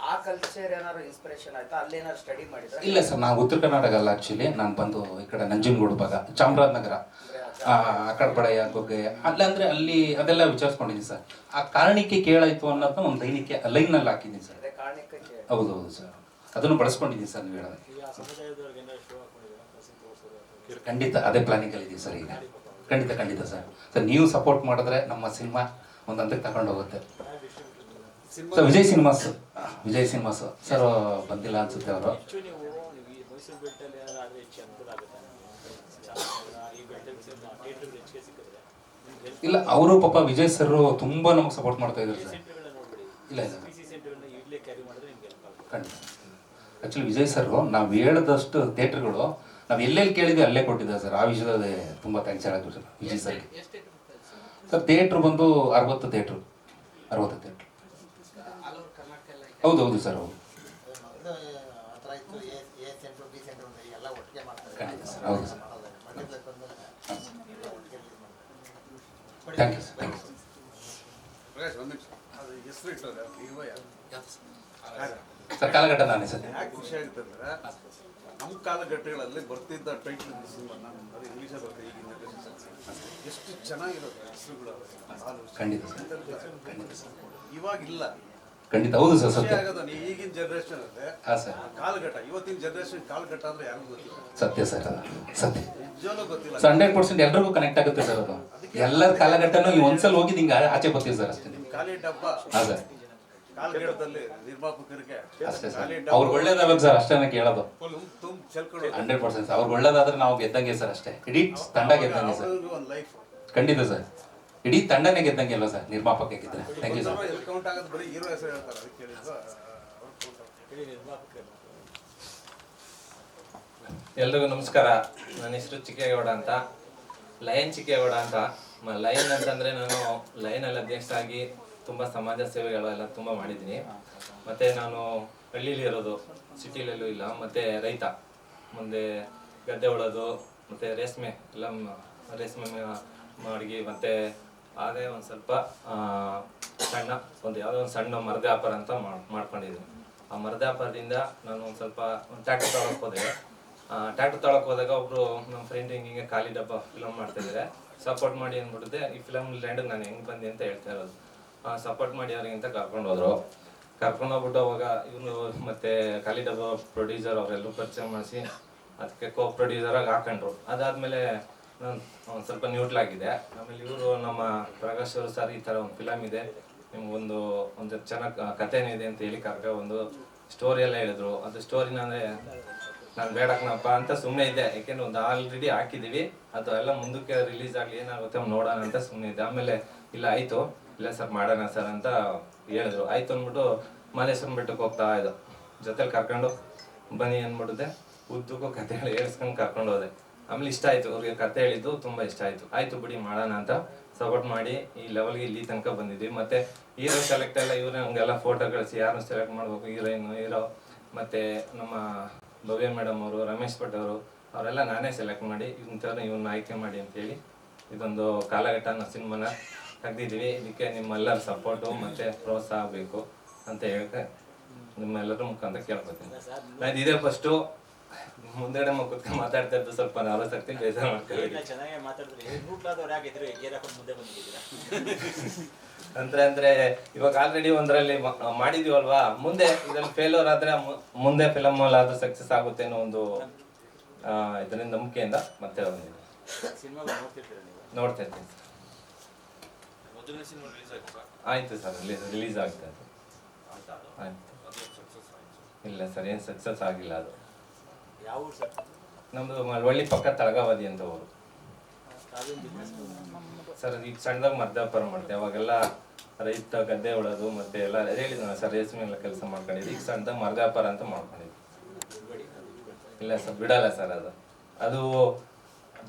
ಆ ಕಲ್ಚರ್ ಏನಾದ್ರು ಇನ್ಸ್ಪಿರೇಷನ್ ಆಯ್ತಾ? ಅಲ್ಲಿ ಏನಾದ್ರು ಸ್ಟಡಿ ಮಾಡಿದ್ರೆ? ಇಲ್ಲ ಸರ್, ನಾವು ಉತ್ತರ ಕರ್ನಾಟಕ ಅಲ್ಲ ಆ್ಯಕ್ಚುಲಿ. ನಾನು ಬಂದು ಈ ಕಡೆ ನಂಜನಗೂಡು ಭಾಗ, ಚಾಮರಾಜನಗರ, ಅಕ್ಕಡಪಡೆಯ ಬಗ್ಗೆ ಅಲ್ಲಂದ್ರೆ ಅಲ್ಲಿ ಅದೆಲ್ಲ ವಿಚಾರಿಸ್ಕೊಂಡಿದ್ದೀನಿ ಸರ್. ಆ ಕಾರಣಿಕೆ ಕೇಳಾಯ್ತು ಅನ್ನೋದನ್ನ ಒಂದು ಲೈನಲ್ಲಿ ಹಾಕಿದ್ದೀನಿ ಸರ್. ಹೌದು ಸರ್, ಅದನ್ನು ಬಳಸ್ಕೊಂಡಿದ್ದೀನಿ ಸರ್ ನೀವು ಹೇಳೋದಕ್ಕೆ. ಖಂಡಿತ ಅದೇ ಪ್ಲಾನಿಂಗಲ್ಲಿ ಇದೀವಿ ಸರ್ ಈಗ. ಖಂಡಿತ ಸರ್, ನೀವು ಸಪೋರ್ಟ್ ಮಾಡಿದ್ರೆ ನಮ್ಮ ಸಿನಿಮಾ ಒಂದು ಹಂತಕ್ಕೆ ತಗೊಂಡು ಹೋಗುತ್ತೆ ಸರ್. ವಿಜಯ್ ಸಿನಿಮಾಸ್ ಸರ್ ಬಂದಿಲ್ಲ ಅನ್ಸುತ್ತೆ ಅವರು. ಇಲ್ಲ, ಅವರು ಪಾಪ ವಿಜಯ್ ಸರ್ ತುಂಬಾ ನಮಗೆ ಸಪೋರ್ಟ್ ಮಾಡ್ತಾ ಇದ್ದಾರೆ ಸರ್. ಇಲ್ಲ ಖಂಡಿತ. ಆ್ಯಕ್ಚುಲಿ ವಿಜಯ್ ಸರ್ ನಾವು ಹೇಳಿದಷ್ಟು ಥಿಯೇಟ್ರ್ಗಳು ನಾವು ಎಲ್ಲೆಲ್ಲಿ ಕೇಳಿದ್ವಿ ಅಲ್ಲೇ ಕೊಟ್ಟಿದ್ದಾರೆ ಸರ್. ಆ ವಿಷಯದಲ್ಲಿ ತುಂಬ ಥ್ಯಾಂಕ್ಸ್ ಹೇಳೋದು sir Vijay sir. Sir theatre ಬಂದು 60 ಥಿಯೇಟ್ರು. ಹೌದು ಸರ್, ಹೌದು. ಖಂಡಿತ ಸರ್, ಹೌದು sir. Thank you sir. Sir ಕಾಲಘಟ್ಟ ನಾನೇ ಸರ್. ಯಾಕೆ ಖುಷಿ ಆಗುತ್ತೆ ಅಂದ್ರೆ ನಮ್ಮ ಕಾಲಘಟ್ಟಗಳಲ್ಲಿ ಬರ್ತಿದ್ದ ಟೈಟ್ಲ್ ಸಿನಿಮಾ ಇಂಗ್ಲೀಷಲ್ಲಿ ಬರ್ತದೆ, ಈಗಿನ ಎಷ್ಟು ಚೆನ್ನಾಗಿರುತ್ತೆ ಹೆಸರುಗಳು. ಖಂಡಿತ ಇವಾಗಿಲ್ಲ. ಖಂಡಿತ ಹೌದು ಸರ್, ಖುಷಿ ಸತ್ಯ. ಆಗೋದು ನೀವು ಈಗಿನ ಜನರೇಷನ್ ಅಲ್ಲೇ ಹಾಂ ಸರ್, ಕಾಲಘಟ್ಟ, ಇವತ್ತಿನ ಜನರೇಷನ್ ಕಾಲಘಟ್ಟ ಅಂದ್ರೆ ಯಾರಿಗೂ ಗೊತ್ತಿಲ್ಲ, ಸತ್ಯ ಸರ್, ಅದು ಸತ್ಯ. ನಿಜವಾಗ್ಲೂ ಗೊತ್ತಿಲ್ಲ. ಸೊ 100% ಎಲ್ರಿಗೂ ಕನೆಕ್ಟ್ ಆಗುತ್ತೆ ಸರ್ ಅದು. ಎಲ್ಲರ ಕಾಲಘಟ್ಟನೂ ಈ ಒಂದ್ಸಲ ಹೋಗಿದ್ದು ಹಿಂಗೆ ಆಚೆ ಬರ್ತೀವಿ ಸರ್ ಅಷ್ಟೇ. ಖಾಲಿ ಡಬ್ಬ ಹಾಂ ಸರ್, ಕಾಲಘಟ್ಟದಲ್ಲಿ ನಿರ್ಮಾಪಕರಿಗೆ ಅಷ್ಟೇ ಸರ್. ಖಾಲಿ ಅವ್ರಿಗೆ ಒಳ್ಳೇದಾಗಬೇಕು ಸರ್, ಅಷ್ಟೇ ನಾನು ಕೇಳೋದು. ತುಂಬ ಚೆಲ್ಕೊಂಡು 100% ಅವ್ರಿಗೆ ಒಳ್ಳೇದಾದ್ರೆ ನಾವು ಗೆದ್ದಂಗೆ ಸರ್ ಅಷ್ಟೇ. ಇಡೀ ತಂಡ ಗೆದ್ದಂಗೆ ಸರ್. ಒಂದು ಲೈಫ್ ಖಂಡಿತ ಸರ್, ಇಡೀ ತಂಡನೇ ಗೆದ್ದಂಗೆ ಅಲ್ವಾ ಸರ್ ನಿರ್ಮಾಪಕ ಗೆದ್ದರೆ. Thank you sir. ಎಲ್ಲಿ ಕೌಂಟ್ ಆಗೋದು ಬರೀ ಹೀರೋ ಹೆಸರು ಹೇಳ್ತಾರೆ, ಅದಕ್ಕೆ ಹೇಳಿದ್ದು ಹೇಳಿ ನಿರ್ಮಾಪಕರು. ಎಲ್ರಿಗೂ ನಮಸ್ಕಾರ. ನನ್ನ ಹೆಸರು ಚಿಕ್ಕೇಗೌಡ ಅಂತ, ಲಯನ್ ಚಿಕ್ಕೇಗೌಡ ಅಂತ. ಲಯನ್ ಅಂತಂದರೆ ನಾನು ಲಯನಲ್ಲಿ ಅಧ್ಯಕ್ಷ ಆಗಿ ತುಂಬ ಸಮಾಜ ಸೇವೆಗಳೆಲ್ಲ ತುಂಬ ಮಾಡಿದ್ದೀನಿ. ಮತ್ತು ನಾನು ಹಳ್ಳೀಲಿ ಇರೋದು, ಸಿಟಿಲೆಲ್ಲೂ ಇಲ್ಲ. ಮತ್ತು ರೈತ, ಮುಂದೆ ಗದ್ದೆ ಉಳೋದು, ಮತ್ತು ರೇಷ್ಮೆ ಎಲ್ಲ ರೇಷ್ಮೆ ಮಾಡಿ, ಮತ್ತು ಅದೇ ಒಂದು ಸ್ವಲ್ಪ ಸಣ್ಣ ಯಾವುದೋ ಒಂದು ಸಣ್ಣ ಮರದ ವ್ಯಾಪಾರ ಅಂತ ಮಾಡ್ಕೊಂಡಿದ್ದೀನಿ. ಆ ಮರದ ವ್ಯಾಪಾರದಿಂದ ನಾನು ಒಂದು ಸ್ವಲ್ಪ ಟ್ಯಾಕ್ಟರ್ ತೊಗೊಳಕ್ಕೆ ಹೋದೆ. ಟ್ಯಾಕ್ಟರ್ ತೊಗೊಳಕ್ಕೆ ಹೋದಾಗ ಒಬ್ಬರು ನಮ್ಮ ಫ್ರೆಂಡ್ ಹಿಂಗೆ ಖಾಲಿ ಡಬ್ಬ ಫಿಲಮ್ ಮಾಡ್ತಿದ್ದಾರೆ, ಸಪೋರ್ಟ್ ಮಾಡಿ ಅಂದ್ಬಿಟ್ಟಿದೆ. ಈ ಫಿಲಮ್ ಲ್ಯಾಂಡಿಗೆ ನಾನು ಹೆಂಗೆ ಬಂದೆ ಅಂತ ಹೇಳ್ತಾ ಇರೋದು. ಸಪೋರ್ಟ್ ಮಾಡಿ ಅವ್ರಿಗಿಂತ ಕರ್ಕೊಂಡೋದ್ರು. ಕರ್ಕೊಂಡೋಗ್ಬಿಟ್ಟು ಅವಾಗ ಇವನು ಮತ್ತು ಖಾಲಿ ಡಬ್ಬ ಪ್ರೊಡ್ಯೂಸರ್ ಅವರೆಲ್ಲರೂ ಪರಿಚಯ ಮಾಡಿಸಿ ಅದಕ್ಕೆ ಕೋ ಪ್ರೊಡ್ಯೂಸರಾಗಿ ಹಾಕೊಂಡ್ರು. ಅದಾದಮೇಲೆ ನಾನು ಒಂದು ಸ್ವಲ್ಪ ನ್ಯೂಟ್ಲ್ ಆಗಿದೆ. ಆಮೇಲೆ ಇವರು ನಮ್ಮ ಪ್ರಕಾಶ್ ಅವರು ಸರ್ ಈ ಥರ ಒಂದು ಫಿಲಮ್ ಇದೆ, ನಿಮ್ಗೊಂದು ಚೆನ್ನಾಗಿ ಕಥೆನೇ ಇದೆ ಅಂತ ಹೇಳಿ ಒಂದು ಸ್ಟೋರಿ ಎಲ್ಲ ಹೇಳಿದ್ರು. ಅದು ಸ್ಟೋರಿನ ಅಂದರೆ ನಾನು ಬೇಡಕ್ಕನಪ್ಪ ಅಂತ ಸುಮ್ಮನೆ ಇದ್ದೆ, ಯಾಕೆಂದ್ರೆ ಒಂದು ಆಲ್ರೆಡಿ ಹಾಕಿದ್ದೀವಿ, ಅದು ಎಲ್ಲ ಮುಂದಕ್ಕೆ ರಿಲೀಸ್ ಆಗಲಿ ಏನಾಗುತ್ತೆ ನೋಡೋಣ ಅಂತ ಸುಮ್ಮನೆ ಇದ್ದೆ. ಆಮೇಲೆ ಇಲ್ಲ ಆಯಿತು, ಇಲ್ಲ ಸರ್ ಮಾಡೋಣ ಸರ್ ಅಂತ ಹೇಳಿದ್ರು. ಆಯಿತು ಅಂದ್ಬಿಟ್ಟು ಮಾಲೇಶ್ವರಂ ಬೆಟ್ಟಕ್ಕೆ ಹೋಗ್ತಾ ಇದ್ದು, ಜೊತೆಲಿ ಕರ್ಕೊಂಡು ಬನ್ನಿ ಅಂದ್ಬಿಟ್ಟಿದೆ. ಉದ್ದಕ್ಕೂ ಕತೆ ಹೇಳಿ ಹೇಳ್ಸ್ಕೊಂಡು ಕರ್ಕೊಂಡು ಹೋದೆ. ಆಮೇಲೆ ಇಷ್ಟ ಆಯಿತು, ಅವ್ರಿಗೆ ಕತೆ ಹೇಳಿದ್ದು ತುಂಬ ಇಷ್ಟ ಆಯಿತು. ಆಯಿತು ಬಿಡಿ ಮಾಡೋಣ ಅಂತ ಸಪೋರ್ಟ್ ಮಾಡಿ ಈ ಲೆವೆಲ್ಗೆ ಇಲ್ಲಿ ತನಕ ಬಂದಿದ್ವಿ. ಮತ್ತು ಹೀರೋ ಸೆಲೆಕ್ಟ್ ಎಲ್ಲ ಇವರು ನಮಗೆಲ್ಲ ಫೋಟೋ ಕಳಿಸಿ ಯಾರನ್ನು ಸೆಲೆಕ್ಟ್ ಮಾಡಬೇಕು, ಹೀರೋಯಿನು ಹೀರೋ, ಮತ್ತು ನಮ್ಮ ಭವ್ಯ ಮೇಡಮ್ ಅವರು, ರಮೇಶ್ ಭಟ್ ಅವರು, ಅವರೆಲ್ಲ ನಾನೇ ಸೆಲೆಕ್ಟ್ ಮಾಡಿ ಇವನ್ನ ಆಯ್ಕೆ ಮಾಡಿ ಅಂತೇಳಿ ಇದೊಂದು ಕಾಲಘಟ್ಟನ ಸಿನಿಮಾನ ತೆಗ್ದಿದ್ದೀವಿ. ಇದಕ್ಕೆ ನಿಮ್ಮೆಲ್ಲರ ಸಪೋರ್ಟು ಮತ್ತು ಪ್ರೋತ್ಸಾಹ ಬೇಕು ಅಂತ ಹೇಳಕ್ಕೆ ನಿಮ್ಮೆಲ್ಲರ ಮುಖಾಂತರ ಕೇಳ್ಕೊತೀನಿ. ನಾನು ಇದೇ ಫಸ್ಟು ಮುಂದೆಗಡೆ ಕೂತ್ಕೊಂಡು ಮಾತಾಡ್ತಾ ಇದ್ದು ಸ್ವಲ್ಪ ನಾವಸಕ್ತಿ ಬೇಜಾರು ಮಾಡ್ತೀವಿ. ಚೆನ್ನಾಗಿ ಮಾತಾಡಿದ್ರೆ ನೂಟ್ಲಾದವ್ರು ಯಾಕಿದ್ರು ಗೇರ್ ಹಾಕೊಂಡು ಮುಂದೆ ಬಂದಿದ್ದೀರಾ ಅಂದ್ರೆ ಇವಾಗ ಆಲ್ರೆಡಿ ಒಂದರಲ್ಲಿ ಮಾಡಿದೀವಲ್ವಾ, ಮುಂದೆ ಇದ್ರಲ್ಲಿ ಫೇಲ್ಯೂರ್ ಆದ್ರೆ ಮುಂದೆ ಫಿಲಮ್ ಅದು ಸಕ್ಸಸ್ ಆಗುತ್ತೆ ಅನ್ನೋ ಒಂದು ಇದರಿಂದ ನಂಬಿಕೆಯಿಂದ ಮತ್ತೆ ಸಿನಿಮಾಗಳು ನೋಡ್ತಿರ್ತೀರಾ ನೀವು? ನೋಡ್ತಾ ಇರ್ತೀನಿ ಸರ್. ಮೊದಲನೇ ಸಿನಿಮಾ ರಿಲೀಸ್ ಆಯ್ತಾ? ಆಯ್ತು ಸರ್, ರಿಲೀಸ್ ಆಗ್ತಾ ಇದೆ. ಆಯ್ತು. ಇಲ್ಲ ಸರ್, ಏನು ಸಕ್ಸಸ್ ಆಗಿಲ್ಲ ಅದು. ಯಾವ ಊರು ಸರ್? ನಮ್ದು ಮಳವಳ್ಳಿ ಪಕ್ಕ ತಳಗಾವದಿ ಅಂತ ಊರು ಅದೇನು ಬಿಸ್ನೆಸ್? ಸರ್. ಈಗ ಸಣ್ಣದಾಗ ಮರದ ವ್ಯಾಪಾರ ಮಾಡ್ತೇವೆ, ಅವಾಗೆಲ್ಲ ರೈತ ಗದ್ದೆ ಹೊಡೋದು ಮತ್ತೆ ಎಲ್ಲ ಹೇಳಿದ್ನಲ್ಲ ಸರ್, ರೇಷ್ಮೆ ಎಲ್ಲ ಕೆಲಸ ಮಾಡ್ಕೊಂಡಿದ್ವಿ. ಈಗ ಸಣ್ಣದಾಗ ಮರದ ವ್ಯಾಪಾರ ಅಂತ ಮಾಡ್ಕೊಂಡಿದ್ವಿ. ಇಲ್ಲ ಸರ್, ಬಿಡಲ್ಲ ಸರ್. ಅದು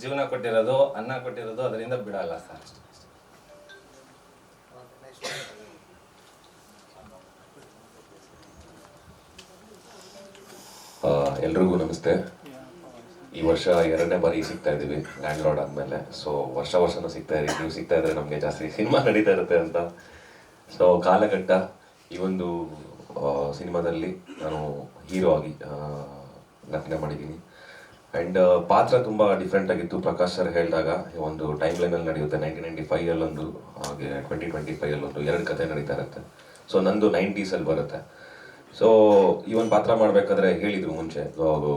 ಜೀವನ ಕೊಟ್ಟಿರೋದು, ಅನ್ನ ಕೊಟ್ಟಿರೋದು, ಅದರಿಂದ ಬಿಡಲ್ಲ ಸರ್. ಎಲ್ರಿಗೂ ನಮಸ್ತೆ. ಈ ವರ್ಷ 2ನೇ ಬಾರಿ ಸಿಗ್ತಾ ಇದ್ದೀವಿ ಲ್ಯಾಂಡ್ ಲಾರ್ಡ್ ಆದಮೇಲೆ. ಸೊ ವರ್ಷನೂ ಸಿಗ್ತಾ ಇದ್ದೀವಿ. ನೀವು ಸಿಗ್ತಾ ಇದ್ರೆ ನಮಗೆ ಜಾಸ್ತಿ ಸಿನಿಮಾ ನಡೀತಾ ಇರುತ್ತೆ ಅಂತ. ಸೊ ಕಾಲಘಟ್ಟ ಈ ಒಂದು ಸಿನಿಮಾದಲ್ಲಿ ನಾನು ಹೀರೋ ಆಗಿ ನಟನೆ ಮಾಡಿದ್ದೀನಿ. ಆ್ಯಂಡ್ ಪಾತ್ರ ತುಂಬ ಡಿಫ್ರೆಂಟ್ ಆಗಿತ್ತು. ಪ್ರಕಾಶ್ ಸರ್ ಹೇಳಿದಾಗ ಒಂದು ಟೈಮ್ ಲೈನಲ್ಲಿ ನಡೆಯುತ್ತೆ. 1995 ಹಾಗೆ 2025 2 ಕತೆ ನಡೀತಾ ಇರುತ್ತೆ. ಸೊ ನಂದು 90s ಬರುತ್ತೆ. ಸೊ ಈ ಒಂದು ಪಾತ್ರ ಮಾಡಬೇಕಾದ್ರೆ ಹೇಳಿದರು ಮುಂಚೆ,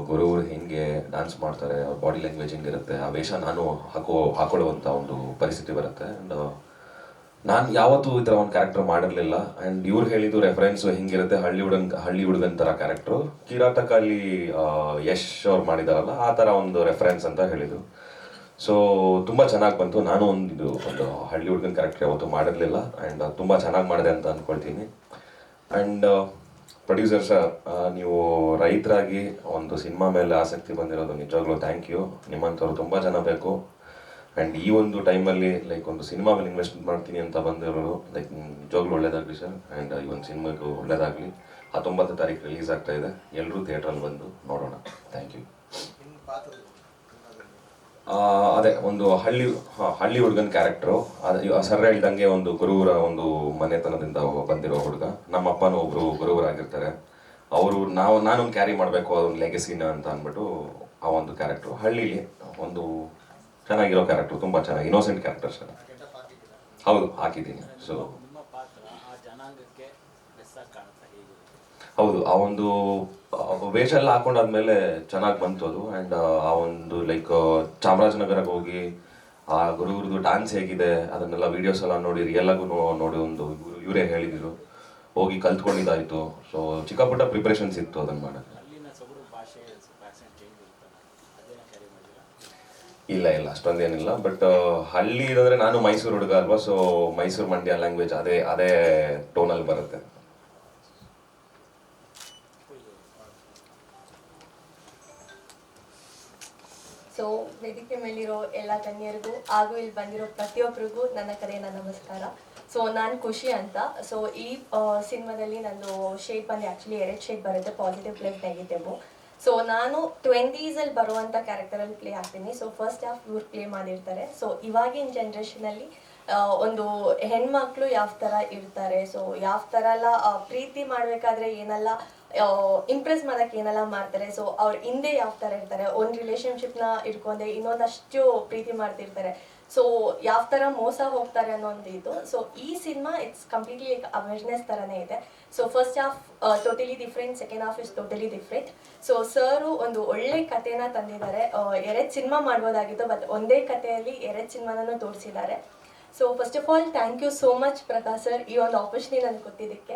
ಗುರುವರು ಹೆಂಗೆ ಡ್ಯಾನ್ಸ್ ಮಾಡ್ತಾರೆ, ಅವ್ರ ಬಾಡಿ ಲ್ಯಾಂಗ್ವೇಜ್ ಹೆಂಗಿರುತ್ತೆ, ಆ ವೇಷ ನಾನು ಹಾಕೊಳ್ಳುವಂಥ ಒಂದು ಪರಿಸ್ಥಿತಿ ಬರುತ್ತೆ. ಆ್ಯಂಡ್ ನಾನು ಯಾವತ್ತೂ ಈ ಥರ ಒಂದು ಕ್ಯಾರೆಕ್ಟರ್ ಮಾಡಿರಲಿಲ್ಲ. ಆ್ಯಂಡ್ ಇವ್ರು ಹೇಳಿದ್ದು ರೆಫರೆನ್ಸು ಹೆಂಗಿರುತ್ತೆ, ಹಳ್ಳಿ ಹುಡುಗನ ಥರ ಕ್ಯಾರೆಕ್ಟ್ರು, ಕಿರಾತಕಲ್ಲಿ ಯಶ್ ಅವ್ರು ಮಾಡಿದಾರಲ್ಲ ಆ ಥರ ಒಂದು ರೆಫರೆನ್ಸ್ ಅಂತ ಹೇಳಿದರು. ಸೊ ತುಂಬ ಚೆನ್ನಾಗಿ ಬಂತು. ನಾನು ಒಂದು ಹಳ್ಳಿ ಹುಡುಗನ ಕ್ಯಾರೆಕ್ಟರ್ ಯಾವತ್ತೂ ಮಾಡಿರಲಿಲ್ಲ. ಆ್ಯಂಡ್ ತುಂಬ ಚೆನ್ನಾಗಿ ಮಾಡಿದೆ ಅಂತ ಅಂದ್ಕೊಳ್ತೀನಿ. ಆ್ಯಂಡ್ ಪ್ರೊಡ್ಯೂಸರ್ ಸರ್, ನೀವು ರೈತರಾಗಿ ಒಂದು ಸಿನಿಮಾ ಮೇಲೆ ಆಸಕ್ತಿ ಬಂದಿರೋದು ನಿಜವಾಗ್ಲೂ ಥ್ಯಾಂಕ್ ಯು. ನಿಮ್ಮಂಥವ್ರು ತುಂಬ ಜನ ಬೇಕು. ಆ್ಯಂಡ್ ಈ ಒಂದು ಟೈಮಲ್ಲಿ ಲೈಕ್ ಒಂದು ಸಿನಿಮಾ ಮೇಲೆ ಇನ್ವೆಸ್ಟ್ ಮಾಡ್ತೀನಿ ಅಂತ ಬಂದಿರೋರು ಲೈಕ್ ನಿಜವಾಗ್ಲೂ ಒಳ್ಳೇದಾಗಲಿ ಸರ್. ಆ್ಯಂಡ್ ಈ ಒಂದು ಸಿನಿಮಾಗೂ ಒಳ್ಳೇದಾಗಲಿ. 19 ತಾರೀಕು ರಿಲೀಸ್ ಆಗ್ತಾ ಇದೆ. ಎಲ್ಲರೂ ಥಿಯೇಟ್ರಲ್ಲಿ ಬಂದು ನೋಡೋಣ. Thank you. ಅದೇ ಒಂದು ಹಳ್ಳಿ ಹುಡುಗನ ಕ್ಯಾರೆಕ್ಟ್ರು. ಸರ್ ಹೇಳ್ದಂಗೆ ಒಂದು ಗುರುವರ ಒಂದು ಮನೆತನದಿಂದ ಬಂದಿರೋ ಹುಡುಗ. ನಮ್ಮ ಅಪ್ಪನೂ ಒಬ್ಬರು ಗುರುವರಾಗಿರ್ತಾರೆ. ನಾನೊಂದು ಕ್ಯಾರಿ ಮಾಡಬೇಕು ಅದೊಂದು ಲೆಗಸಿನ ಅಂತ ಅಂದ್ಬಿಟ್ಟು ಆ ಒಂದು ಕ್ಯಾರೆಕ್ಟ್ರು ಹಳ್ಳಿಲಿ ಒಂದು ಚೆನ್ನಾಗಿರೋ ಕ್ಯಾರೆಕ್ಟ್ರು, ತುಂಬ ಚೆನ್ನಾಗಿ ಇನ್ನೋಸೆಂಟ್ ಕ್ಯಾರೆಕ್ಟರ್ ಸರ್. ಹೌದು, ಹಾಕಿದ್ದೀನಿ. ಸೊ ನಿಮ್ಮ ಪಾತ್ರ ಆ ಜನಾಂಗಕ್ಕೆ ಹೊಸದಾಗಿ ಕಾಣುತ್ತಾ ಹೇಗೆ? ಹೌದು, ಆ ಒಂದು ವೇಷ ಎಲ್ಲ ಹಾಕೊಂಡಾದ್ಮೇಲೆ ಚೆನ್ನಾಗಿ ಬಂತು ಅದು. ಆ್ಯಂಡ್ ಆ ಒಂದು ಲೈಕ್ ಚಾಮರಾಜನಗರಕ್ಕೆ ಹೋಗಿ ಆ ಗುರುಗುರುದು ಡ್ಯಾನ್ಸ್ ಹೇಗಿದೆ ಅದನ್ನೆಲ್ಲ ವೀಡಿಯೋಸ್ ಎಲ್ಲ ನೋಡಿ ರಿಯಲ್ ಆಗೂ ನೋಡಿ ಒಂದು ಇವರೇ ಹೇಳಿದ್ರು, ಹೋಗಿ ಕಲ್ತ್ಕೊಂಡಿದ್ದಾಯಿತು. ಸೊ ಚಿಕ್ಕ ಪುಟ್ಟ ಪ್ರಿಪ್ರೇಷನ್ಸ್ ಇತ್ತು ಅದನ್ನು ಮಾಡೋಕ್ಕೆ. ಅಲ್ಲಿನ ಸೊಗಡು ಭಾಷೆ ಸ್ವಲ್ಪ ಆಕ್ಸೆಂಟ್ ಚೇಂಜ್ ಇರುತ್ತಲ್ಲ, ಅದೇನ ಕ್ಯಾರಿ ಮಾಡಿಲ್ಲ? ಇಲ್ಲ ಅಷ್ಟೊಂದೇನಿಲ್ಲ. ಬಟ್ ಹಳ್ಳಿ ಇದಂದ್ರೆ ನಾನು ಮೈಸೂರು ಹುಡುಗ ಅಲ್ವಾ, ಸೊ ಮೈಸೂರು ಮಂಡ್ಯ ಲ್ಯಾಂಗ್ವೇಜ್ ಅದೇ ಟೋನಲ್ಲಿ ಬರುತ್ತೆ. ಸೊ ವೇದಿಕೆ ಮೇಲಿರೋ ಎಲ್ಲ ಗಣ್ಯರಿಗೂ ಹಾಗೂ ಇಲ್ಲಿ ಬಂದಿರೋ ಪ್ರತಿಯೊಬ್ಬರಿಗೂ ನನ್ನ ಕರೆಯ ನಮಸ್ಕಾರ. ಸೊ ನಾನು ಖುಷಿ ಅಂತ. ಸೊ ಈ ಸಿನಿಮಾದಲ್ಲಿ ನಂದು ಶೇಡ್ ಬಂದು ಆ್ಯಕ್ಚುಲಿ 2 ಶೇಡ್ ಬರುತ್ತೆ, ಪಾಸಿಟಿವ್ ಪ್ಲಸ್ ನೆಗೆಟಿವ್. ಸೊ ನಾನು 20s ಬರುವಂಥ ಕ್ಯಾರೆಕ್ಟರಲ್ಲಿ ಪ್ಲೇ ಆಗ್ತೀನಿ. ಸೊ ಫಸ್ಟ್ ಹಾಫ್ ಇವ್ರು ಪ್ಲೇ ಮಾಡಿರ್ತಾರೆ. ಸೊ ಇವಾಗಿನ ಜನ್ರೇಷನಲ್ಲಿ ಒಂದು ಹೆಣ್ಮಕ್ಳು ಯಾವ ಥರ ಇರ್ತಾರೆ, ಸೊ ಯಾವ ಥರ ಎಲ್ಲ ಪ್ರೀತಿ ಮಾಡಬೇಕಾದ್ರೆ ಏನೆಲ್ಲ ಇಂಪ್ರೆಸ್ ಮಾಡೋಕ್ಕೆ ಏನೆಲ್ಲ ಮಾಡ್ತಾರೆ, ಸೊ ಅವ್ರ ಹಿಂದೆ ಯಾವ ಥರ ಇರ್ತಾರೆ, ಒಂದು ರಿಲೇಷನ್ಶಿಪ್ನ ಇಟ್ಕೊಂಡೆ ಇನ್ನೊಂದಷ್ಟು ಪ್ರೀತಿ ಮಾಡ್ತಿರ್ತಾರೆ, ಸೊ ಯಾವ ಥರ ಮೋಸ ಹೋಗ್ತಾರೆ ಅನ್ನೋದು ಇದು. ಸೊ ಈ ಸಿನಿಮಾ ಇಟ್ಸ್ ಕಂಪ್ಲೀಟ್ಲಿ ಅವೇರ್ನೆಸ್ ಥರನೇ ಇದೆ. So first half totally different, second half is totally different. So sir ಒಂದು ಒಳ್ಳೆ ಕಥೆನ ತಂದಿದ್ದಾರೆ. 2 ಸಿನಿಮಾ ಮಾಡ್ಬೋದಾಗಿತ್ತು, ಬಟ್ ಒಂದೇ ಕಥೆಯಲ್ಲಿ 2 ಸಿನಿಮಾನೂ ತೋರಿಸಿದ್ದಾರೆ. So first of all thank you so much Prakash sir, ಈ ಒಂದು ಆಪರ್ಚುನಿಟಿ ನನಗೆ ಕೊಟ್ಟಿದ್ದಕ್ಕೆ.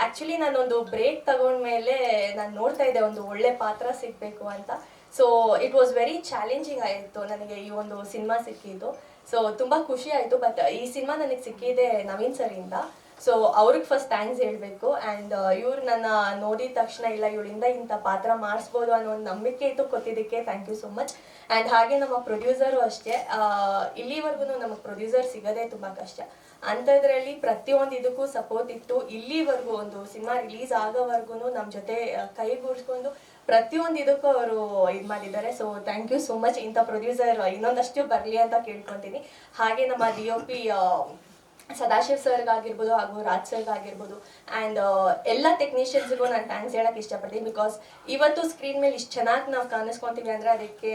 ಆ್ಯಕ್ಚುಲಿ ನಾನೊಂದು ಬ್ರೇಕ್ ತಗೊಂಡ್ಮೇಲೆ ನಾನು ನೋಡ್ತಾ ಇದ್ದೆ ಒಂದು ಒಳ್ಳೆ ಪಾತ್ರ ಸಿಗಬೇಕು ಅಂತ. So it was very challenging ಆಯಿತು ನನಗೆ ಈ ಒಂದು ಸಿನಿಮಾ ಸಿಕ್ಕಿದ್ದು. ಸೊ ತುಂಬ ಖುಷಿ ಆಯಿತು. ಬಟ್ ಈ ಸಿನಿಮಾ ನನಗೆ ಸಿಕ್ಕಿದೆ ನವೀನ್ ಸರಿಂದ. ಸೊ ಅವ್ರಿಗೆ ಫಸ್ಟ್ ಥ್ಯಾಂಕ್ಸ್ ಹೇಳಬೇಕು. ಆ್ಯಂಡ್ ಇವ್ರು ನನ್ನ ನೋಡಿದ ತಕ್ಷಣ ಇಲ್ಲ ಇವಳಿಂದ ಇಂಥ ಪಾತ್ರ ಮಾಡಿಸ್ಬೋದು ಅನ್ನೋ ಒಂದು ನಂಬಿಕೆ ಇತ್ತು ಕೊಟ್ಟಿದ್ದಕ್ಕೆ thank you so much. And ಹಾಗೆ ನಮ್ಮ ಪ್ರೊಡ್ಯೂಸರು ಅಷ್ಟೇ, ಇಲ್ಲಿವರೆಗೂ ನಮಗೆ ಪ್ರೊಡ್ಯೂಸರ್ ಸಿಗೋದೇ ತುಂಬ ಕಷ್ಟ. ಅಂಥದ್ರಲ್ಲಿ ಪ್ರತಿಯೊಂದು ಇದಕ್ಕೂ ಸಪೋರ್ಟ್ ಇತ್ತು. ಇಲ್ಲಿವರೆಗೂ ಒಂದು ಸಿನಿಮಾ ರಿಲೀಸ್ ಆಗೋವರೆಗೂ ನಮ್ಮ ಜೊತೆ ಕೈಗೂಡಿಸ್ಕೊಂಡು ಪ್ರತಿಯೊಂದು ಇದಕ್ಕೂ ಅವರು ಇದು ಮಾಡಿದ್ದಾರೆ. So thank you so much. ಇಂಥ ಪ್ರೊಡ್ಯೂಸರ್ ಇನ್ನೊಂದಷ್ಟು ಬರಲಿ ಅಂತ ಕೇಳ್ಕೊತೀನಿ. ಹಾಗೆ ನಮ್ಮ DOP ಸದಾಶಿವ್ ಸರ್ಗಾಗಿರ್ಬೋದು ಹಾಗೂ ರಾಜ್ ಸರ್ಗಾಗಿರ್ಬೋದು ಆ್ಯಂಡ್ ಎಲ್ಲ ಟೆಕ್ನಿಷಿಯನ್ಸ್ಗೂ ನಾನು ಥ್ಯಾಂಕ್ಸ್ ಹೇಳೋಕ್ಕೆ ಇಷ್ಟಪಡ್ತೀನಿ. ಬಿಕಾಸ್ ಇವತ್ತು ಸ್ಕ್ರೀನ್ ಮೇಲೆ ಇಷ್ಟು ಚೆನ್ನಾಗಿ ನಾವು ಕಾಣಿಸ್ಕೊತೀವಿ ಅಂದರೆ ಅದಕ್ಕೆ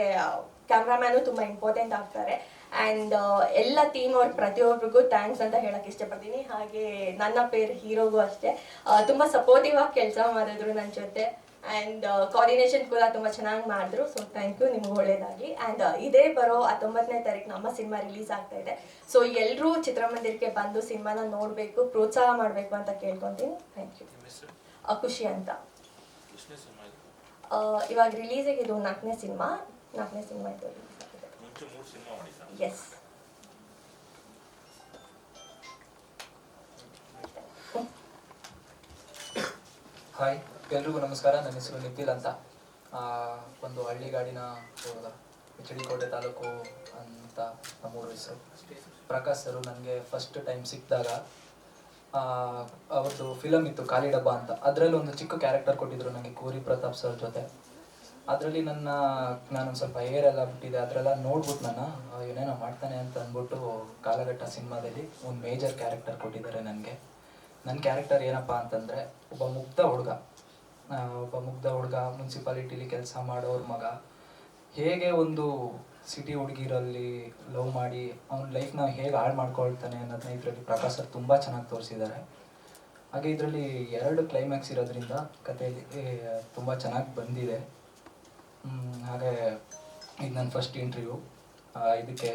ಕ್ಯಾಮ್ರಾಮ್ಯಾನು ತುಂಬ ಇಂಪಾರ್ಟೆಂಟ್ ಆಗ್ತಾರೆ. ಆ್ಯಂಡ್ ಎಲ್ಲ ಟೀಮ್ ಅವ್ರ ಪ್ರತಿಯೊಬ್ಬರಿಗೂ ಥ್ಯಾಂಕ್ಸ್ ಅಂತ ಹೇಳೋಕ್ಕೆ ಇಷ್ಟಪಡ್ತೀನಿ. ಹಾಗೆ ನನ್ನ ಪೇರ್ ಹೀರೋಗೂ ಅಷ್ಟೇ ತುಂಬ ಸಪೋರ್ಟಿವ್ ಆಗಿ ಕೆಲಸ ಮಾಡಿದ್ರು ನನ್ನ ಜೊತೆ. ಆ್ಯಂಡ್ ಕೋಆರ್ಡಿನೇಷನ್ ಕೂಡ ತುಂಬ ಚೆನ್ನಾಗಿ ಮಾಡಿದ್ರು. ಸೊ ಥ್ಯಾಂಕ್ ಯು, ನಿಮ್ಗೆ ಒಳ್ಳೇದಾಗಿ. ಆ್ಯಂಡ್ ಇದೇ ಬರೋ 19ನೇ ತಾರೀಕು ನಮ್ಮ ಸಿನಿಮಾ ರಿಲೀಸ್ ಆಗ್ತಾ ಇದೆ. ಸೊ ಎಲ್ಲರೂ ಚಿತ್ರಮಂದಿರಕ್ಕೆ ಬಂದು ಸಿನಿಮಾನ ನೋಡಬೇಕು, ಪ್ರೋತ್ಸಾಹ ಮಾಡಬೇಕು ಅಂತ ಕೇಳ್ಕೊತೀನಿ. Thank you. ಖುಷಿ ಅಂತ. ಇವಾಗ ರಿಲೀಸಿಗೆ ಇದು 4ನೇ ಸಿನಿಮಾ ಇದು ಎಸ್. ಹಾಯ್, ಎಲ್ರಿಗೂ ನಮಸ್ಕಾರ. ನನ್ನ ಹೆಸರು ನಿಖಿಲ್ ಅಂತ. ಒಂದು ಹಳ್ಳಿಗಾಡಿನ HD ಕೋಟೆ ತಾಲೂಕು ಅಂತ ನಮ್ಮೂರು ಹೆಸರು. ಪ್ರಕಾಶ್ ಸರು ನನಗೆ ಫಸ್ಟ್ ಟೈಮ್ ಸಿಕ್ಕಿದಾಗ ಅವ್ರದ್ದು ಫಿಲಮ್ ಇತ್ತು ಖಾಲಿ ಡಬ್ಬ ಅಂತ. ಅದರಲ್ಲಿ ಒಂದು ಚಿಕ್ಕ ಕ್ಯಾರೆಕ್ಟರ್ ಕೊಟ್ಟಿದ್ರು ನನಗೆ, ಕೋರಿ ಪ್ರತಾಪ್ ಸರ್ ಜೊತೆ. ಅದರಲ್ಲಿ ನಾನೊಂದು ಸ್ವಲ್ಪ ಏರ್ ಎಲ್ಲ ಬಿಟ್ಟಿದೆ, ಅದರೆಲ್ಲ ನೋಡ್ಬಿಟ್ಟು ಏನೇನೋ ಮಾಡ್ತಾನೆ ಅಂತ ಅಂದ್ಬಿಟ್ಟು ಕಾಲಘಟ್ಟ ಸಿನಿಮಾದಲ್ಲಿ ಒಂದು ಮೇಜರ್ ಕ್ಯಾರೆಕ್ಟರ್ ಕೊಟ್ಟಿದ್ದಾರೆ ನನಗೆ. ನನ್ನ ಕ್ಯಾರೆಕ್ಟರ್ ಏನಪ್ಪ ಅಂತಂದರೆ, ಒಬ್ಬ ಮುಗ್ಧ ಹುಡುಗ ಮುನ್ಸಿಪಾಲಿಟಿಲಿ ಕೆಲಸ ಮಾಡೋರ ಮಗ ಹೇಗೆ ಒಂದು ಸಿಟಿ ಹುಡುಗಿರಲ್ಲಿ ಲವ್ ಮಾಡಿ ಅವ್ನ ಲೈಫ್ನ ಹೇಗೆ ಹಾಳು ಮಾಡ್ಕೊಳ್ತಾನೆ ಅನ್ನೋದನ್ನ ಇದರಲ್ಲಿ ಪ್ರಕಾಶ್ ಸರ್ ತುಂಬ ಚೆನ್ನಾಗಿ ತೋರಿಸಿದ್ದಾರೆ. ಹಾಗೆ ಇದರಲ್ಲಿ 2 ಕ್ಲೈಮ್ಯಾಕ್ಸ್ ಇರೋದ್ರಿಂದ ಕಥೆಯಲ್ಲಿ ತುಂಬ ಚೆನ್ನಾಗಿ ಬಂದಿದೆ. ಹಾಗೆ ಇದು ನನ್ನ ಫಸ್ಟ್ ಇಂಟರ್ವ್ಯೂ. ಇದಕ್ಕೆ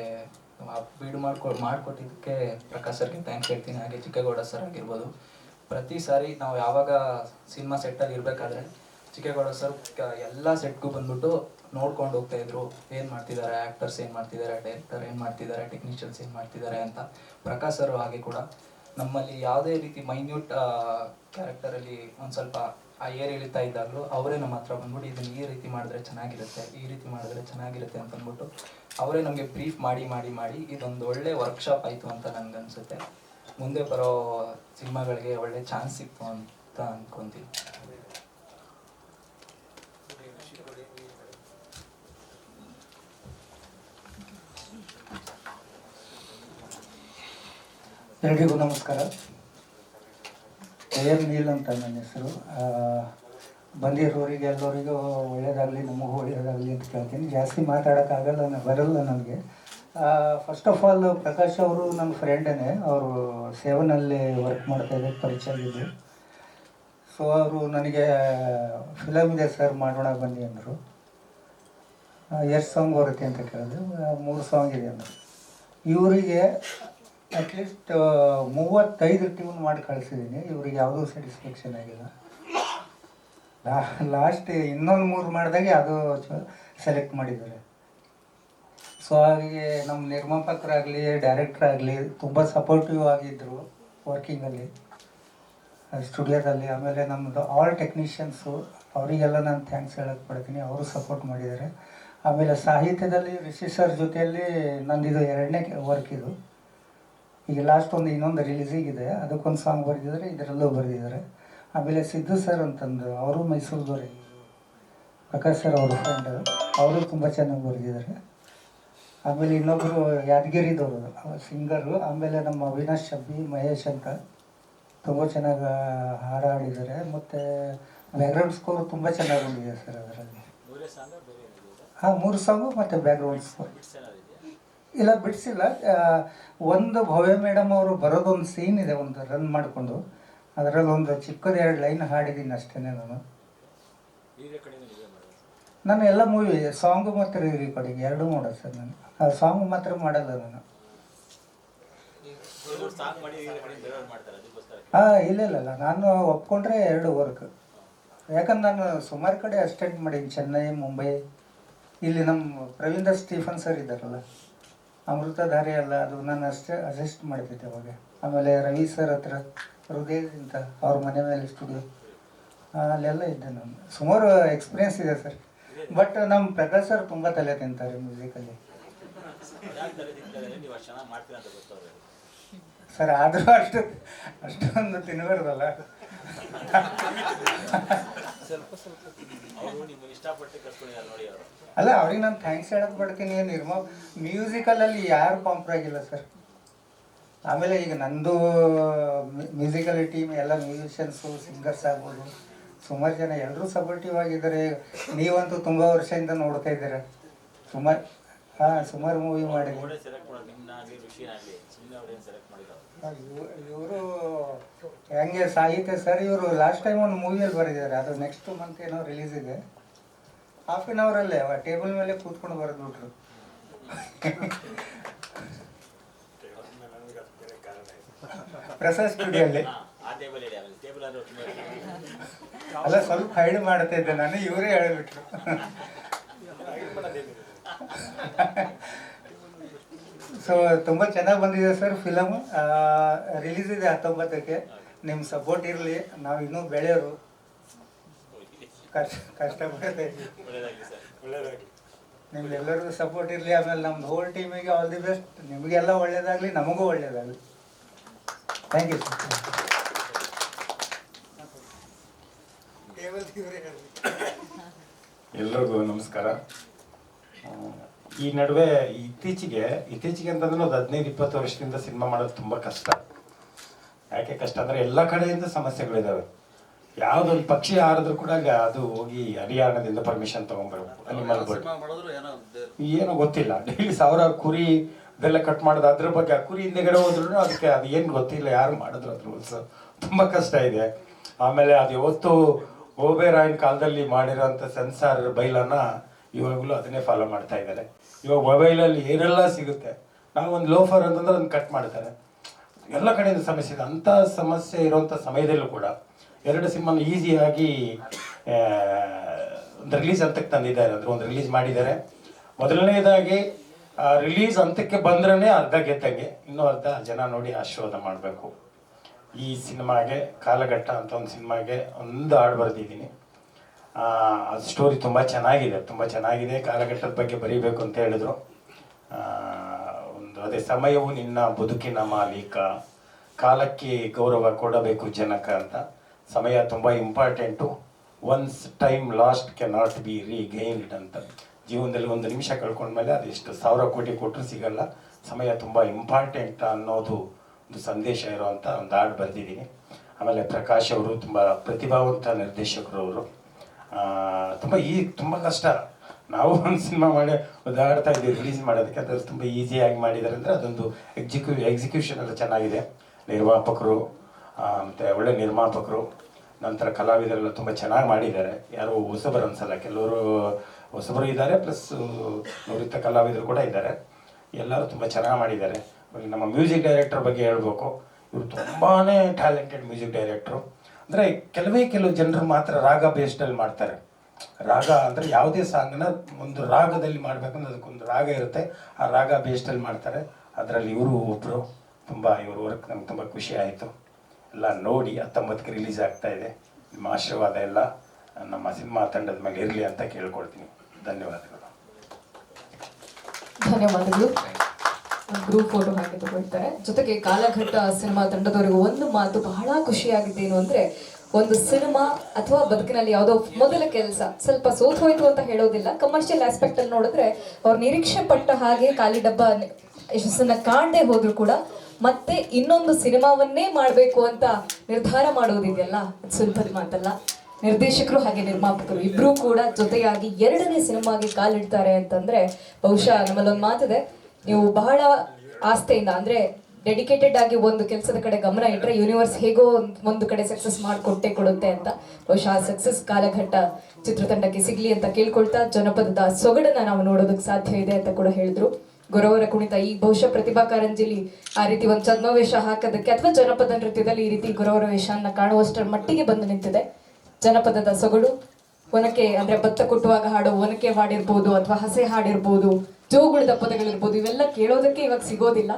ಬೀಡು ಮಾಡಿಕೊಟ್ಟಿದ್ದಕ್ಕೆ ಪ್ರಕಾಶ್ ಸರ್ಗೆ ಥ್ಯಾಂಕ್ಸ್ ಹೇಳ್ತೀನಿ. ಹಾಗೆ ಚಿಕ್ಕೇಗೌಡ ಸರ್ ಆಗಿರ್ಬೋದು. ಪ್ರತಿ ಸಾರಿ ನಾವು ಯಾವಾಗ ಸಿನಿಮಾ ಸೆಟ್ಟಲ್ಲಿ ಇರಬೇಕಾದ್ರೆ ಚಿಕ್ಕೇಗೌಡ ಸರ್ ಎಲ್ಲ ಸೆಟ್ಗೂ ಬಂದ್ಬಿಟ್ಟು ನೋಡ್ಕೊಂಡು ಹೋಗ್ತಾಯಿದ್ರು, ಏನು ಮಾಡ್ತಿದ್ದಾರೆ ಆ್ಯಕ್ಟರ್ಸ್, ಏನು ಮಾಡ್ತಿದ್ದಾರೆ ಡೈರೆಕ್ಟರ್, ಏನು ಮಾಡ್ತಿದ್ದಾರೆ ಟೆಕ್ನಿಷಿಯನ್ಸ್, ಏನು ಮಾಡ್ತಿದ್ದಾರೆ ಅಂತ. ಪ್ರಕಾಶ್ ಸರ್ ಹಾಗೆ ಕೂಡ ನಮ್ಮಲ್ಲಿ ಯಾವುದೇ ರೀತಿ ಮೈನ್ಯೂಟ್ ಕ್ಯಾರೆಕ್ಟರಲ್ಲಿ ಒಂದು ಸ್ವಲ್ಪ ಏರ್ ಇಳಿತಾ ಇದ್ದಾಗಲೂ ಅವರೇ ನಮ್ಮ ಹತ್ರ ಬಂದ್ಬಿಟ್ಟು ಇದನ್ನು ಈ ರೀತಿ ಮಾಡಿದ್ರೆ ಚೆನ್ನಾಗಿರುತ್ತೆ, ಈ ರೀತಿ ಮಾಡಿದ್ರೆ ಚೆನ್ನಾಗಿರುತ್ತೆ ಅಂತ ಅಂದ್ಬಿಟ್ಟು ಅವರೇ ನಮಗೆ ಬ್ರೀಫ್ ಮಾಡಿ ಇದೊಂದು ಒಳ್ಳೆ ವರ್ಕ್ಶಾಪ್ ಆಯಿತು ಅಂತ ನನಗೆ ಅನಿಸುತ್ತೆ. ಮುಂದೆ ಬರೋ ಸಿನಿಮಾಗಳಿಗೆ ಒಳ್ಳೆ ಚಾನ್ಸ್ ಸಿಕ್ತು ಅಂತ ಅಂದ್ಕೊತೀನಿ. ಎಲ್ರಿಗೂ ನಮಸ್ಕಾರ. AR ನೀಲ್ ಅಂತ ನನ್ನ ಹೆಸರು. ಬಂದಿರೋರಿಗೆ ಎಲ್ಲರಿಗೂ ಒಳ್ಳೆಯದಾಗಲಿ, ನಮಗೂ ಒಳ್ಳೆಯದಾಗಲಿ ಅಂತ ಕೇಳ್ತೀನಿ. ಜಾಸ್ತಿ ಮಾತಾಡೋಕ್ಕಾಗಲ್ಲ, ಬರಲ್ಲ ನನಗೆ. ಫಸ್ಟ್ ಆಫ್ ಆಲ್ ಪ್ರಕಾಶ್ ಅವರು ನನ್ನ ಫ್ರೆಂಡೇ. ಅವರು ಸೇವನಲ್ಲಿ ವರ್ಕ್ ಮಾಡ್ತಾಯಿದ್ದೆ, ಪರಿಚಯ ಆಗಿದ್ದು. ಸೊ ಅವರು ನನಗೆ ಫಿಲಮ್ ಇದೆ ಸರ್ ಮಾಡೋಣ ಬನ್ನಿ ಅಂದರು. ಎಷ್ಟು ಸಾಂಗ್ ಬರುತ್ತೆ ಅಂತ ಕೇಳಿದ್ರು. 3 ಸಾಂಗ್ ಇದೆ ಅಂದರು. ಇವರಿಗೆ ಅಟ್ಲೀಸ್ಟ್ 35 ಟ್ಯೂನ್ ಮಾಡಿ ಕಳಿಸಿದ್ದೀನಿ. ಇವ್ರಿಗೆ ಯಾವುದೂ ಸ್ಯಾಟಿಸ್ಫ್ಯಾಕ್ಷನ್ ಆಗಿಲ್ಲ. ಲಾಸ್ಟ್ ಇನ್ನೊಂದು 3 ಮಾಡಿದಾಗೆ ಅದು ಸೆಲೆಕ್ಟ್ ಮಾಡಿದ್ದಾರೆ. ಸೊ ಹಾಗೆ ನಮ್ಮ ನಿರ್ಮಾಪಕರಾಗಲಿ ಡೈರೆಕ್ಟ್ರಾಗಲಿ ತುಂಬ ಸಪೋರ್ಟಿವ್ ಆಗಿದ್ದರು ವರ್ಕಿಂಗಲ್ಲಿ, ಸ್ಟುಡಿಯೋದಲ್ಲಿ. ಆಮೇಲೆ ನಮ್ಮದು ಆಲ್ ಟೆಕ್ನಿಷಿಯನ್ಸು, ಅವರಿಗೆಲ್ಲ ನಾನು ಥ್ಯಾಂಕ್ಸ್ ಹೇಳಕ್ಕೆ ಪಡ್ತೀನಿ. ಅವರು ಸಪೋರ್ಟ್ ಮಾಡಿದ್ದಾರೆ. ಆಮೇಲೆ ಸಾಹಿತ್ಯದಲ್ಲಿ ರಿಷಿ ಸರ್ ಜೊತೆಯಲ್ಲಿ ನಂದಿದು 2ನೇ ವರ್ಕ್ ಇದು. ಈಗ ಲಾಸ್ಟ್ ಇನ್ನೊಂದು ರಿಲೀಸಿಗಿದೆ, ಅದಕ್ಕೊಂದು ಸಾಂಗ್ ಬರೆದಿದ್ದಾರೆ, ಇದರಲ್ಲೂ ಬರೆದಿದ್ದಾರೆ. ಆಮೇಲೆ ಸಿದ್ದು ಸರ್ ಅಂತಂದು ಅವರು ಮೈಸೂರದವರೇ, ಪ್ರಕಾಶ್ ಸರ್ ಅವರು ಫ್ರೆಂಡ್, ಅವರು ತುಂಬ ಚೆನ್ನಾಗಿ ಬರೆದಿದ್ದಾರೆ. ಆಮೇಲೆ ಇನ್ನೊಬ್ಬರು ಯಾದಗಿರಿದವರು ಸಿಂಗರು. ಆಮೇಲೆ ನಮ್ಮ ಅವಿನಾಶ್ ಶಬ್ಬಿ, ಮಹೇಶ್ ಅಂತ ತುಂಬ ಚೆನ್ನಾಗಿ ಹಾಡ ಹಾಡಿದ್ದಾರೆ. ಮತ್ತು ಬ್ಯಾಕ್ಗ್ರೌಂಡ್ ಸ್ಕೋರ್ ತುಂಬ ಚೆನ್ನಾಗಿ ಬಂದಿದೆ ಸರ್ ಅದರಲ್ಲಿ. ಹಾಂ 3 ಸಾಂಗು ಮತ್ತು ಬ್ಯಾಕ್ಗ್ರೌಂಡ್ ಸ್ಕೋರ್ ಇಲ್ಲ, ಬಿಡಿಸಿಲ್ಲ. ಒಂದು ಭವ್ಯ ಮೇಡಮ್ ಅವರು ಬರೋದೊಂದು ಸೀನ್ ಇದೆ, ಒಂದು ರನ್ ಮಾಡಿಕೊಂಡು ಅದರಲ್ಲಿ ಒಂದು ಚಿಕ್ಕದು 2 ಲೈನ್ ಹಾಡಿದ್ದೀನಿ ಅಷ್ಟೇ. ನಾನು ಎಲ್ಲ ಮೂವಿ ಸಾಂಗು ಮತ್ತು ರೆಕಾರ್ಡಿಂಗ್ 2 ಮಾಡೋದು ಸರ್. ನಾನು ಸಾಂಗ್ ಮಾತ್ರ ಮಾಡಲ್ಲ ನಾನು. ಇಲ್ಲ, ನಾನು ಒಪ್ಕೊಂಡ್ರೆ 2 ವರ್ಕ್. ಯಾಕಂದ್ರೆ ನಾನು ಸುಮಾರು ಕಡೆ ಅಸಿಸ್ಟೆಂಟ್ ಮಾಡೀನಿ, ಚೆನ್ನೈ, ಮುಂಬೈ. ಇಲ್ಲಿ ನಮ್ಮ ಪ್ರವೀಣ್ ಸ್ಟೀಫನ್ ಸರ್ ಇದ್ದಾರಲ್ಲ, ಅಮೃತಧಾರೆ ಅಲ್ಲ, ಅದು ನಾನು ಅಸಿಸ್ಟ್ ಮಾಡ್ತಿದ್ದೆ ಅವಾಗ. ಆಮೇಲೆ ರವಿ ಸರ್ ಹತ್ರ ಹೃದಯ ಅಂತ ಅವ್ರ ಮನೆ ಮೇಲೆ ಸ್ಟುಡಿಯೋ, ಅಲ್ಲೆಲ್ಲ ಇದ್ದೆ ನಾನು. ಸುಮಾರು ಎಕ್ಸ್ಪೀರಿಯನ್ಸ್ ಇದೆ ಸರ್. ಬಟ್ ನಮ್ಮ ಪ್ರಕಾಶ್ ಸರ್ ತುಂಬ ತಲೆ ತಿಂತಾರೆ ಮ್ಯೂಸಿಕಲ್ಲಿ ಸರ್. ಆದರೂ ಅಷ್ಟೊಂದು ತಿನ್ನಬಾರ್ದಲ್ಲ. ಅಲ್ಲ, ಅವ್ರಿಗೆ ನಾನು ಥ್ಯಾಂಕ್ಸ್ ಹೇಳಕ್ಕೆ ಪಡ್ತೀನಿ. ಮ್ಯೂಸಿಕಲಲ್ಲಿ ಯಾರು ಕಾಂಪ್ರಾಗಿಲ್ಲ ಸರ್. ಆಮೇಲೆ ಈಗ ನಂದು ಮ್ಯೂಸಿಕಲ್ ಟೀಮ್ ಎಲ್ಲ ಮ್ಯೂಸಿಷಿಯನ್ಸು, ಸಿಂಗರ್ಸ್ ಆಗ್ಬೋದು, ಸುಮಾರು ಜನ ಎಲ್ಲರೂ ಸಪೋರ್ಟಿವ್ ಆಗಿದ್ದಾರೆ. ನೀವಂತೂ ತುಂಬ ವರ್ಷದಿಂದ ನೋಡ್ತಾ ಇದ್ದೀರ. ಸುಮಾರು ಮೂವಿ ಮಾಡಿದ್ದೀವಿ. ಇವರು ಹೆಂಗೆ ಸಾಹಿತ್ಯ ಸರ್, ಇವರು ಲಾಸ್ಟ್ ಟೈಮ್ ಒಂದು ಮೂವಿಯಲ್ಲಿ ಬರೆದಿದ್ದಾರೆ, ಅದು ನೆಕ್ಸ್ಟ್ ಮಂತ್ ಏನೋ ರಿಲೀಸ್ ಇದೆ. ಹಾಫ್ ಆನ್ ಅವರಲ್ಲೇ ಟೇಬಲ್ ಮೇಲೆ ಕೂತ್ಕೊಂಡು ಬರೆದ್ಬಿಟ್ರು. ಪ್ರಸಾದ್ ಸ್ಟುಡಿಯೋಲ್ಲಿ ಅಲ್ಲ, ಸ್ವಲ್ಪ ಹೈಡ್ ಮಾಡ್ತಾ ಇದ್ದೆ ನಾನು, ಇವರೇ ಹೇಳಿಬಿಟ್ರು. ಸೊ ತುಂಬ ಚೆನ್ನಾಗಿ ಬಂದಿದೆ ಸರ್ ಫಿಲಮ್. ರಿಲೀಸ್ ಇದೆ 19ಕ್ಕೆ. ನಿಮ್ಮ ಸಪೋರ್ಟ್ ಇರಲಿ, ನಾವು ಇನ್ನೂ ಬೆಳೆಯೋರು, ಕಷ್ಟಪಡ್ತಾ ಇದ್ದೀವಿ. ನಿಮ್ಗೆಲ್ಲರಿಗೂ ಸಪೋರ್ಟ್ ಇರಲಿ. ಆಮೇಲೆ ನಮ್ದು ಹೋಲ್ ಟೀಮಿಗೆ ಆಲ್ ದಿ ಬೆಸ್ಟ್. ನಿಮಗೆಲ್ಲ ಒಳ್ಳೇದಾಗಲಿ, ನಮಗೂ ಒಳ್ಳೇದಾಗಲಿ. Thank you sir. ಎಲ್ರಿಗೂ ನಮಸ್ಕಾರ. ಈ ನಡುವೆ ಇತ್ತೀಚೆಗೆ ಅಂತಂದ್ರೆ ಒಂದು 15-20 ವರ್ಷದಿಂದ ಸಿನಿಮಾ ಮಾಡೋದು ತುಂಬ ಕಷ್ಟ. ಯಾಕೆ ಕಷ್ಟ ಅಂದರೆ ಎಲ್ಲ ಕಡೆಯಿಂದ ಸಮಸ್ಯೆಗಳಿದ್ದಾವೆ. ಯಾವುದೊಂದು ಪಕ್ಷಿ ಹಾರಿದ್ರು ಕೂಡ ಅದು ಹೋಗಿ ಹರಿಯಾಣದಿಂದ ಪರ್ಮಿಷನ್ ತೊಗೊಂಡ್ಬರ್ಬೇಕು. ಅನಿಮಲ್ ಬರ್ಡ್ ಏನೋ ಗೊತ್ತಿಲ್ಲ. ಡೈಲಿ 1000 ಕುರಿ ಇದೆಲ್ಲ ಕಟ್ ಮಾಡೋದು, ಅದ್ರ ಬಗ್ಗೆ ಆ ಕುರಿ ಹಿಂದೆಗಡೆ ಹೋದ್ರು ಅದಕ್ಕೆ ಅದು ಏನು ಗೊತ್ತಿಲ್ಲ, ಯಾರು ಮಾಡಿದ್ರು ಅದ್ರ ರೂಲ್ಸ್. ತುಂಬ ಕಷ್ಟ ಇದೆ. ಆಮೇಲೆ ಅದು ಯಾವತ್ತು ಓಬೇರಾಯನ್ ಕಾಲದಲ್ಲಿ ಮಾಡಿರೋಂಥ ಸೆನ್ಸಾರ್ ಬೈಲನ್ನ ಇವಾಗಲೂ ಅದನ್ನೇ ಫಾಲೋ ಮಾಡ್ತಾ ಇದ್ದಾರೆ. ಇವಾಗ ಮೊಬೈಲಲ್ಲಿ ಏನೆಲ್ಲ ಸಿಗುತ್ತೆ, ನಾವು ಒಂದು ಲೋಫರ್ ಅಂತಂದ್ರೆ ಅದನ್ನು ಕಟ್ ಮಾಡ್ತಾರೆ. ಎಲ್ಲ ಕಡೆಯಿಂದ ಸಮಸ್ಯೆ ಇದೆ. ಅಂಥ ಸಮಸ್ಯೆ ಇರೋಂಥ ಸಮಯದಲ್ಲೂ ಕೂಡ 2 ಸಿನಿಮಾನ ಈಸಿಯಾಗಿ ಒಂದು ರಿಲೀಸ್ ಹಂತಕ್ಕೆ ತಂದಿದ್ದಾರೆ. ಅಂದರೆ ಒಂದು ರಿಲೀಸ್ ಮಾಡಿದ್ದಾರೆ. ಮೊದಲನೇದಾಗಿ ರಿಲೀಸ್ ಹಂತಕ್ಕೆ ಬಂದ್ರೇ ಅರ್ಧ ಗೆದ್ದಂಗೆ, ಇನ್ನೂ ಅರ್ಧ ಜನ ನೋಡಿ ಆಶೀರ್ವಾದ ಮಾಡಬೇಕು. ಈ ಸಿನಿಮಾಗೆ ಕಾಲಘಟ್ಟ ಅಂತ ಒಂದು ಸಿನಿಮಾಗೆ ಒಂದು ಹಾಡು ಬರೆದಿದ್ದೀನಿ. ಅದು ಸ್ಟೋರಿ ತುಂಬ ಚೆನ್ನಾಗಿದೆ. ಕಾಲಘಟ್ಟದ ಬಗ್ಗೆ ಬರೀಬೇಕು ಅಂತ ಹೇಳಿದ್ರು. ಒಂದು ಅದೇ ಸಮಯವು ನಿನ್ನ ಬದುಕಿನ ಮಾಲೀಕ, ಕಾಲಕ್ಕೆ ಗೌರವ ಕೊಡಬೇಕು ಜನಕ ಅಂತ. ಸಮಯ ತುಂಬ important. Once time lost cannot be regained ಅಂತ. ಜೀವನದಲ್ಲಿ 1 ನಿಮಿಷ ಕಳ್ಕೊಂಡ್ಮೇಲೆ ಅದೆಷ್ಟು 1000 ಕೋಟಿ ಕೊಟ್ಟರು ಸಿಗಲ್ಲ. ಸಮಯ ತುಂಬ ಇಂಪಾರ್ಟೆಂಟ್ ಅನ್ನೋದು ಒಂದು ಸಂದೇಶ ಇರುವಂಥ ಒಂದು ಹಾಡು ಬರೆದಿದ್ದೀನಿ. ಆಮೇಲೆ ಪ್ರಕಾಶ್ ಅವರು ತುಂಬ ಪ್ರತಿಭಾವಂತ ನಿರ್ದೇಶಕರು ಅವರು. ತುಂಬ ಕಷ್ಟ. ನಾವು ಒಂದು ಸಿನಿಮಾ ಮಾಡಿ ಓದಾಡ್ತಾ ಇದ್ದೀವಿ ರಿಲೀಸ್ ಮಾಡೋದಕ್ಕೆ. ಅದು ತುಂಬ ಈಸಿಯಾಗಿ ಮಾಡಿದ್ದಾರೆ ಅಂದರೆ ಅದೊಂದು ಎಕ್ಸಿಕ್ಯೂಷನ್ ಎಲ್ಲ ಚೆನ್ನಾಗಿದೆ. ನಿರ್ಮಾಪಕರು ಮತ್ತು ಒಳ್ಳೆ ನಿರ್ಮಾಪಕರು. ನಂತರ ಕಲಾವಿದರೆಲ್ಲ ತುಂಬ ಚೆನ್ನಾಗಿ ಮಾಡಿದ್ದಾರೆ. ಯಾರು ಹೊಸಬರು ಅನ್ಸಲ್ಲ, ಕೆಲವರು ಹೊಸಬರು ಇದ್ದಾರೆ, ಪ್ಲಸ್ ನುರಿತ ಕಲಾವಿದರು ಕೂಡ ಇದ್ದಾರೆ. ಎಲ್ಲರೂ ತುಂಬ ಚೆನ್ನಾಗಿ ಮಾಡಿದ್ದಾರೆ. ಆಮೇಲೆ ನಮ್ಮ ಮ್ಯೂಸಿಕ್ ಡೈರೆಕ್ಟರ್ ಬಗ್ಗೆ ಹೇಳ್ಬೇಕು. ಇವರು ತುಂಬಾ ಟ್ಯಾಲೆಂಟೆಡ್ ಮ್ಯೂಸಿಕ್ ಡೈರೆಕ್ಟ್ರು. ಅಂದರೆ ಕೆಲವು ಜನರು ಮಾತ್ರ ರಾಗ ಬೇಸ್ಡಲ್ಲಿ ಮಾಡ್ತಾರೆ. ರಾಗ ಅಂದರೆ ಯಾವುದೇ ಸಾಂಗ್ನ ಒಂದು ರಾಗದಲ್ಲಿ ಮಾಡಬೇಕಂದ್ರೆ ಅದಕ್ಕೊಂದು ರಾಗ ಇರುತ್ತೆ, ಆ ರಾಗ ಬೇಸ್ಡಲ್ಲಿ ಮಾಡ್ತಾರೆ. ಅದರಲ್ಲಿ ಇವರು ಒಬ್ಬರು. ತುಂಬ ಇವರು ವರ್ಕ್ ನಮ್ಗೆ ತುಂಬ ಖುಷಿ ಆಯಿತು. ಎಲ್ಲ ನೋಡಿ 19ಕ್ಕೆ ರಿಲೀಸ್ ಆಗ್ತಾ ಇದೆ. ನಿಮ್ಮ ಆಶೀರ್ವಾದ ಎಲ್ಲ ನಮ್ಮ ಸಿನಿಮಾ ತಂಡದ ಮೇಲೆ ಇರಲಿ ಅಂತ ಕೇಳ್ಕೊಳ್ತೀನಿ. ಧನ್ಯವಾದಗಳು. ಧನ್ಯವಾದಗಳು. ಗ್ರೂಪ್ ಫೋಟೋ ಹಾಕಿ ತಗೊಳ್ತಾರೆ. ಜೊತೆಗೆ ಕಾಲಘಟ್ಟ ಸಿನಿಮಾ ತಂಡದವರಿಗೂ ಒಂದು ಮಾತು ಬಹಳ ಖುಷಿಯಾಗಿದ್ದೇನು ಅಂದರೆ, ಒಂದು ಸಿನಿಮಾ ಅಥವಾ ಬದುಕಿನಲ್ಲಿ ಯಾವುದೋ ಮೊದಲ ಕೆಲಸ ಸ್ವಲ್ಪ ಸೋತ್ ಹೋಯ್ತು ಅಂತ ಹೇಳೋದಿಲ್ಲ, ಕಮರ್ಷಿಯಲ್ ಆಸ್ಪೆಕ್ಟ್ ಅಲ್ಲಿ ನೋಡಿದ್ರೆ ಅವ್ರು ನಿರೀಕ್ಷೆ ಪಟ್ಟ ಹಾಗೆ ಖಾಲಿ ಡಬ್ಬ ಯಶಸ್ಸನ್ನ ಕಾಣದೆ ಹೋದ್ರು ಕೂಡ ಮತ್ತೆ ಇನ್ನೊಂದು ಸಿನಿಮಾವನ್ನೇ ಮಾಡಬೇಕು ಅಂತ ನಿರ್ಧಾರ ಮಾಡೋದಿದೆಯಲ್ಲ, ಅದು ಸುಲಭದ ಮಾತಲ್ಲ. ನಿರ್ದೇಶಕರು ಹಾಗೆ ನಿರ್ಮಾಪಕರು ಇಬ್ರು ಕೂಡ ಜೊತೆಯಾಗಿ 2ನೇ ಸಿನಿಮಾಗೆ ಕಾಲಿಡ್ತಾರೆ ಅಂತಂದ್ರೆ ಬಹುಶಃ ನಮ್ಮಲ್ಲೊಂದು ಮಾತಿದೆ, ನೀವು ಬಹಳ ಆಸ್ಥೆಯಿಂದ ಅಂದ್ರೆ ಡೆಡಿಕೇಟೆಡ್ ಆಗಿ ಒಂದು ಕೆಲಸದ ಕಡೆ ಗಮನ ಇಟ್ಟರೆ ಯೂನಿವರ್ಸ್ ಹೇಗೋ ಒಂದು ಕಡೆ ಸಕ್ಸಸ್ ಮಾಡಿಕೊಟ್ಟೆ ಕೊಡುತ್ತೆ ಅಂತ. ಬಹುಶಃ ಆ ಸಕ್ಸಸ್ ಕಾಲಘಟ್ಟ ಚಿತ್ರತಂಡಕ್ಕೆ ಸಿಗ್ಲಿ ಅಂತ ಕೇಳ್ಕೊಳ್ತಾ, ಜನಪದದ ಸೊಗಡನ್ನ ನಾವು ನೋಡೋದಕ್ಕೆ ಸಾಧ್ಯ ಇದೆ ಅಂತ ಕೂಡ ಹೇಳಿದ್ರು. ಗೊರವರ ಕುಣಿತ ಈ ಬಹುಶಃ ಪ್ರತಿಭಾ ಕಾರಂಜಿಲಿ ಆ ರೀತಿ ಒಂದು ಛದ್ಮವೇಷ ಹಾಕೋದಕ್ಕೆ ಅಥವಾ ಜನಪದ ನೃತ್ಯದಲ್ಲಿ ಈ ರೀತಿ ಗೊರವರ ವೇಷವನ್ನ ಕಾಣುವಷ್ಟರ ಮಟ್ಟಿಗೆ ಬಂದು ನಿಂತಿದೆ. ಜನಪದದ ಸೊಗಡು, ಒನಕೆ ಅಂದ್ರೆ ಭತ್ತ ಕುಟ್ಟುವಾಗ ಹಾಡೋ ಒನಕೆ ಹಾಡಿರ್ಬೋದು ಅಥವಾ ಹಸೆ ಹಾಡಿರ್ಬೋದು, ಜೋಗುಳದ ಪದಗಳಿರ್ಬೋದು, ಇವೆಲ್ಲ ಕೇಳೋದಕ್ಕೆ ಇವಾಗ ಸಿಗೋದಿಲ್ಲ.